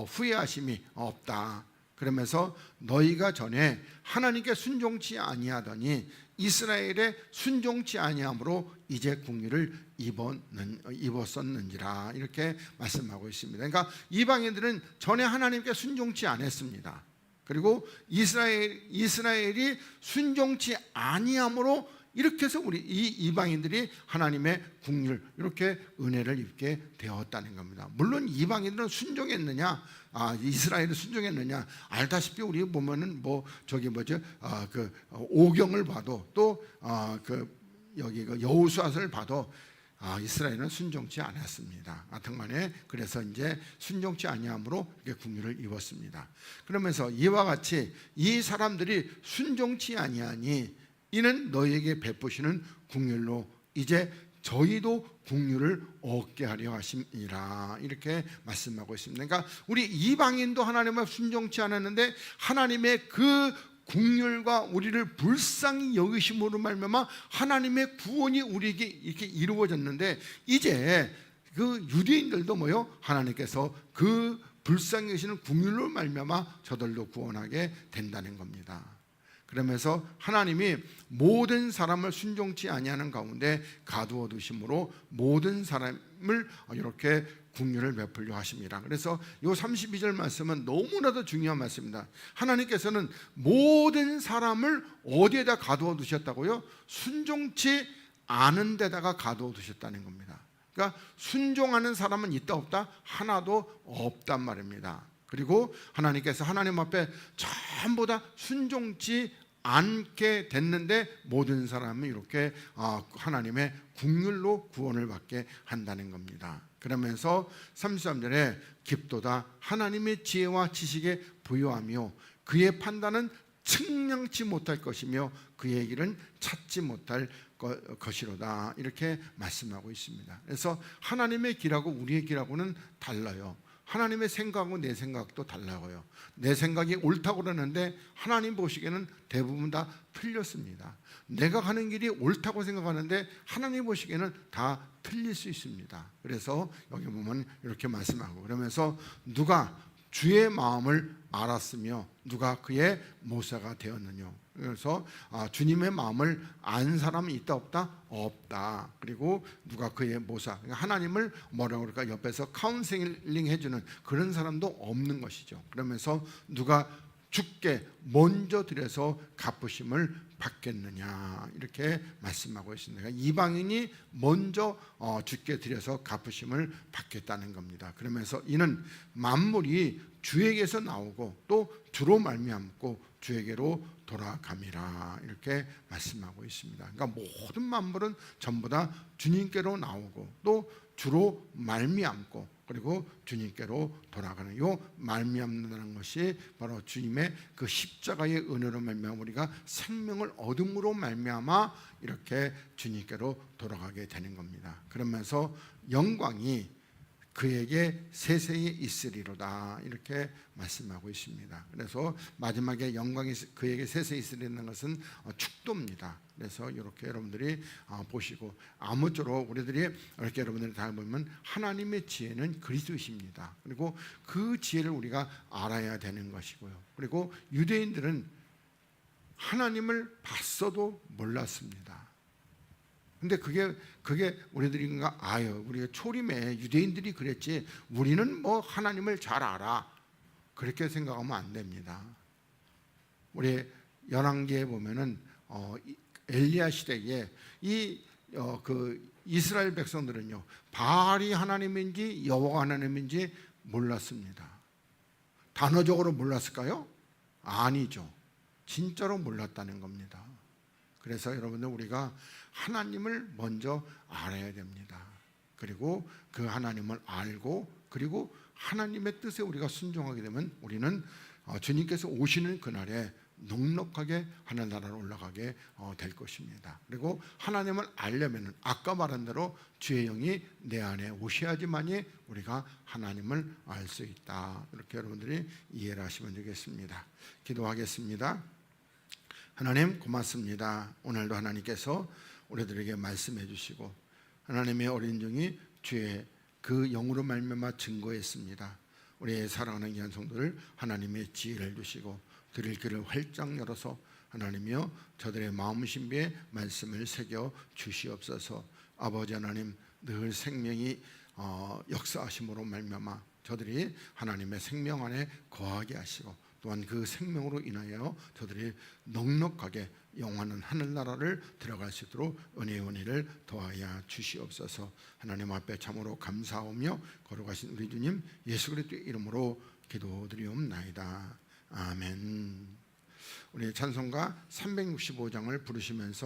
[SPEAKER 1] 후회하심이 없다. 그러면서 너희가 전에 하나님께 순종치 아니하더니 이스라엘의 순종치 아니함으로 이제 국리를 입었었는지라 이렇게 말씀하고 있습니다. 그러니까 이방인들은 전에 하나님께 순종치 않았습니다. 그리고 이스라엘이 순종치 아니함으로 이렇게 해서 우리 이 이방인들이 하나님의 국리를 이렇게 은혜를 입게 되었다는 겁니다. 물론 이방인들은 순종했느냐, 이스라엘이 순종했느냐, 알다시피 우리 보면은 그 오경을 봐도 또 여기 여호수아서를 봐도 이스라엘은 순종치 않았습니다. 하여튼간에 그래서 이제 순종치 아니함으로 국리를 입었습니다. 그러면서 이와 같이 이 사람들이 순종치 아니하니 이는 너희에게 베푸시는 국률로 이제 저희도 국률을 얻게 하려 하심이라 이렇게 말씀하고 있습니다. 그러니까 우리 이방인도 하나님을 순종치 않았는데 하나님의 그 국률과 우리를 불쌍히 여기심으로 말미암아 하나님의 구원이 우리에게 이렇게 이루어졌는데 이제 그 유대인들도 하나님께서 그 불쌍히 여기시는 국률로 말미암아 저들도 구원하게 된다는 겁니다. 그러면서 하나님이 모든 사람을 순종치 아니하는 가운데 가두어 두심으로 모든 사람을 이렇게 국률을 베풀려 하십니다. 그래서 이 32절 말씀은 너무나도 중요한 말씀입니다. 하나님께서는 모든 사람을 어디에다 가두어 두셨다고요? 순종치 않은 데다가 가두어 두셨다는 겁니다. 그러니까 순종하는 사람은 있다 없다? 하나도 없단 말입니다. 그리고 하나님께서 하나님 앞에 전부 다 순종치 않게 됐는데 모든 사람이 이렇게 하나님의 국률로 구원을 받게 한다는 겁니다. 그러면서 33절에 깊도다 하나님의 지혜와 지식에 부요하며 그의 판단은 측량치 못할 것이며 그의 길은 찾지 못할 것이로다 이렇게 말씀하고 있습니다. 그래서 하나님의 길하고 우리의 길하고는 달라요. 하나님의 생각하고 내 생각도 달라요. 내 생각이 옳다고 그러는데 하나님 보시기에는 대부분 다 틀렸습니다. 내가 가는 길이 옳다고 생각하는데 하나님 보시기에는 다 틀릴 수 있습니다. 그래서 여기 보면 이렇게 말씀하고 그러면서 누가 주의 마음을 알았으며 누가 그의 모사가 되었느냐. 그래서 주님의 마음을 안 사람이 있다 없다? 없다. 그리고 누가 그의 모사, 하나님을 뭐라고 그럴까 옆에서 카운셀링 해주는 그런 사람도 없는 것이죠. 그러면서 누가 주께 먼저 드려서 갚으심을 받겠느냐 이렇게 말씀하고 있습니다. 그러니까 이방인이 먼저 주께 드려서 갚으심을 받겠다는 겁니다. 그러면서 이는 만물이 주에게서 나오고 또 주로 말미암고 주에게로 돌아감이라 이렇게 말씀하고 있습니다. 그러니까 모든 만물은 전부 다 주님께로 나오고 또 주로 말미암고 그리고 주님께로 돌아가는 요 말미암는다는 것이 바로 주님의 그 십자가의 은혜로 말미암아 우리가 생명을 얻음으로 말미암아 이렇게 주님께로 돌아가게 되는 겁니다. 그러면서 영광이 그에게 세세히 있으리로다 이렇게 말씀하고 있습니다. 그래서 마지막에 영광이 그에게 세세히 있으리는 것은 축도입니다. 그래서 이렇게 여러분들이 보시고 아무쪼록 우리들이 이렇게 여러분들이 다 보면 하나님의 지혜는 그리스도이십니다. 그리고 그 지혜를 우리가 알아야 되는 것이고요. 그리고 유대인들은 하나님을 봤어도 몰랐습니다. 근데 그게 우리들인가 우리가 초림에 유대인들이 그랬지 우리는 뭐 하나님을 잘 알아 그렇게 생각하면 안 됩니다. 우리 열왕기에 보면은 엘리야 시대에 그 이스라엘 백성들은요 바알이 하나님인지 여호와가 하나님인지 몰랐습니다. 단어적으로 몰랐을까요? 아니죠. 진짜로 몰랐다는 겁니다. 그래서 여러분들 우리가 하나님을 먼저 알아야 됩니다. 그리고 그 하나님을 알고 그리고 하나님의 뜻에 우리가 순종하게 되면 우리는 주님께서 오시는 그날에 넉넉하게 하늘나라로 올라가게 될 것입니다. 그리고 하나님을 알려면 아까 말한 대로 주의 영이 내 안에 오셔야지만이 우리가 하나님을 알 수 있다. 이렇게 여러분들이 이해를 하시면 되겠습니다. 기도하겠습니다. 하나님 고맙습니다. 오늘도 하나님께서 우리들에게 말씀해 주시고 하나님의 어린 종이 주의 그 영으로 말미암아 증거했습니다. 우리의 사랑하는 귀한 성도를 하나님의 지혜를 주시고 드릴 길을 활짝 열어서 하나님이여 저들의 마음 신비에 말씀을 새겨 주시옵소서. 아버지 하나님, 늘 생명이 역사하심으로 말미암아 저들이 하나님의 생명 안에 거하게 하시고, 또한 그 생명으로 인하여 저들이 넉넉하게 영원한 하늘나라를 들어갈 수 있도록 은혜를 더하여 주시옵소서. 하나님 앞에 참으로 감사하며 거룩하신 우리 주님 예수 그리스도의 이름으로 기도드리옵나이다. 아멘. 우리 찬송가 365장을 부르시면서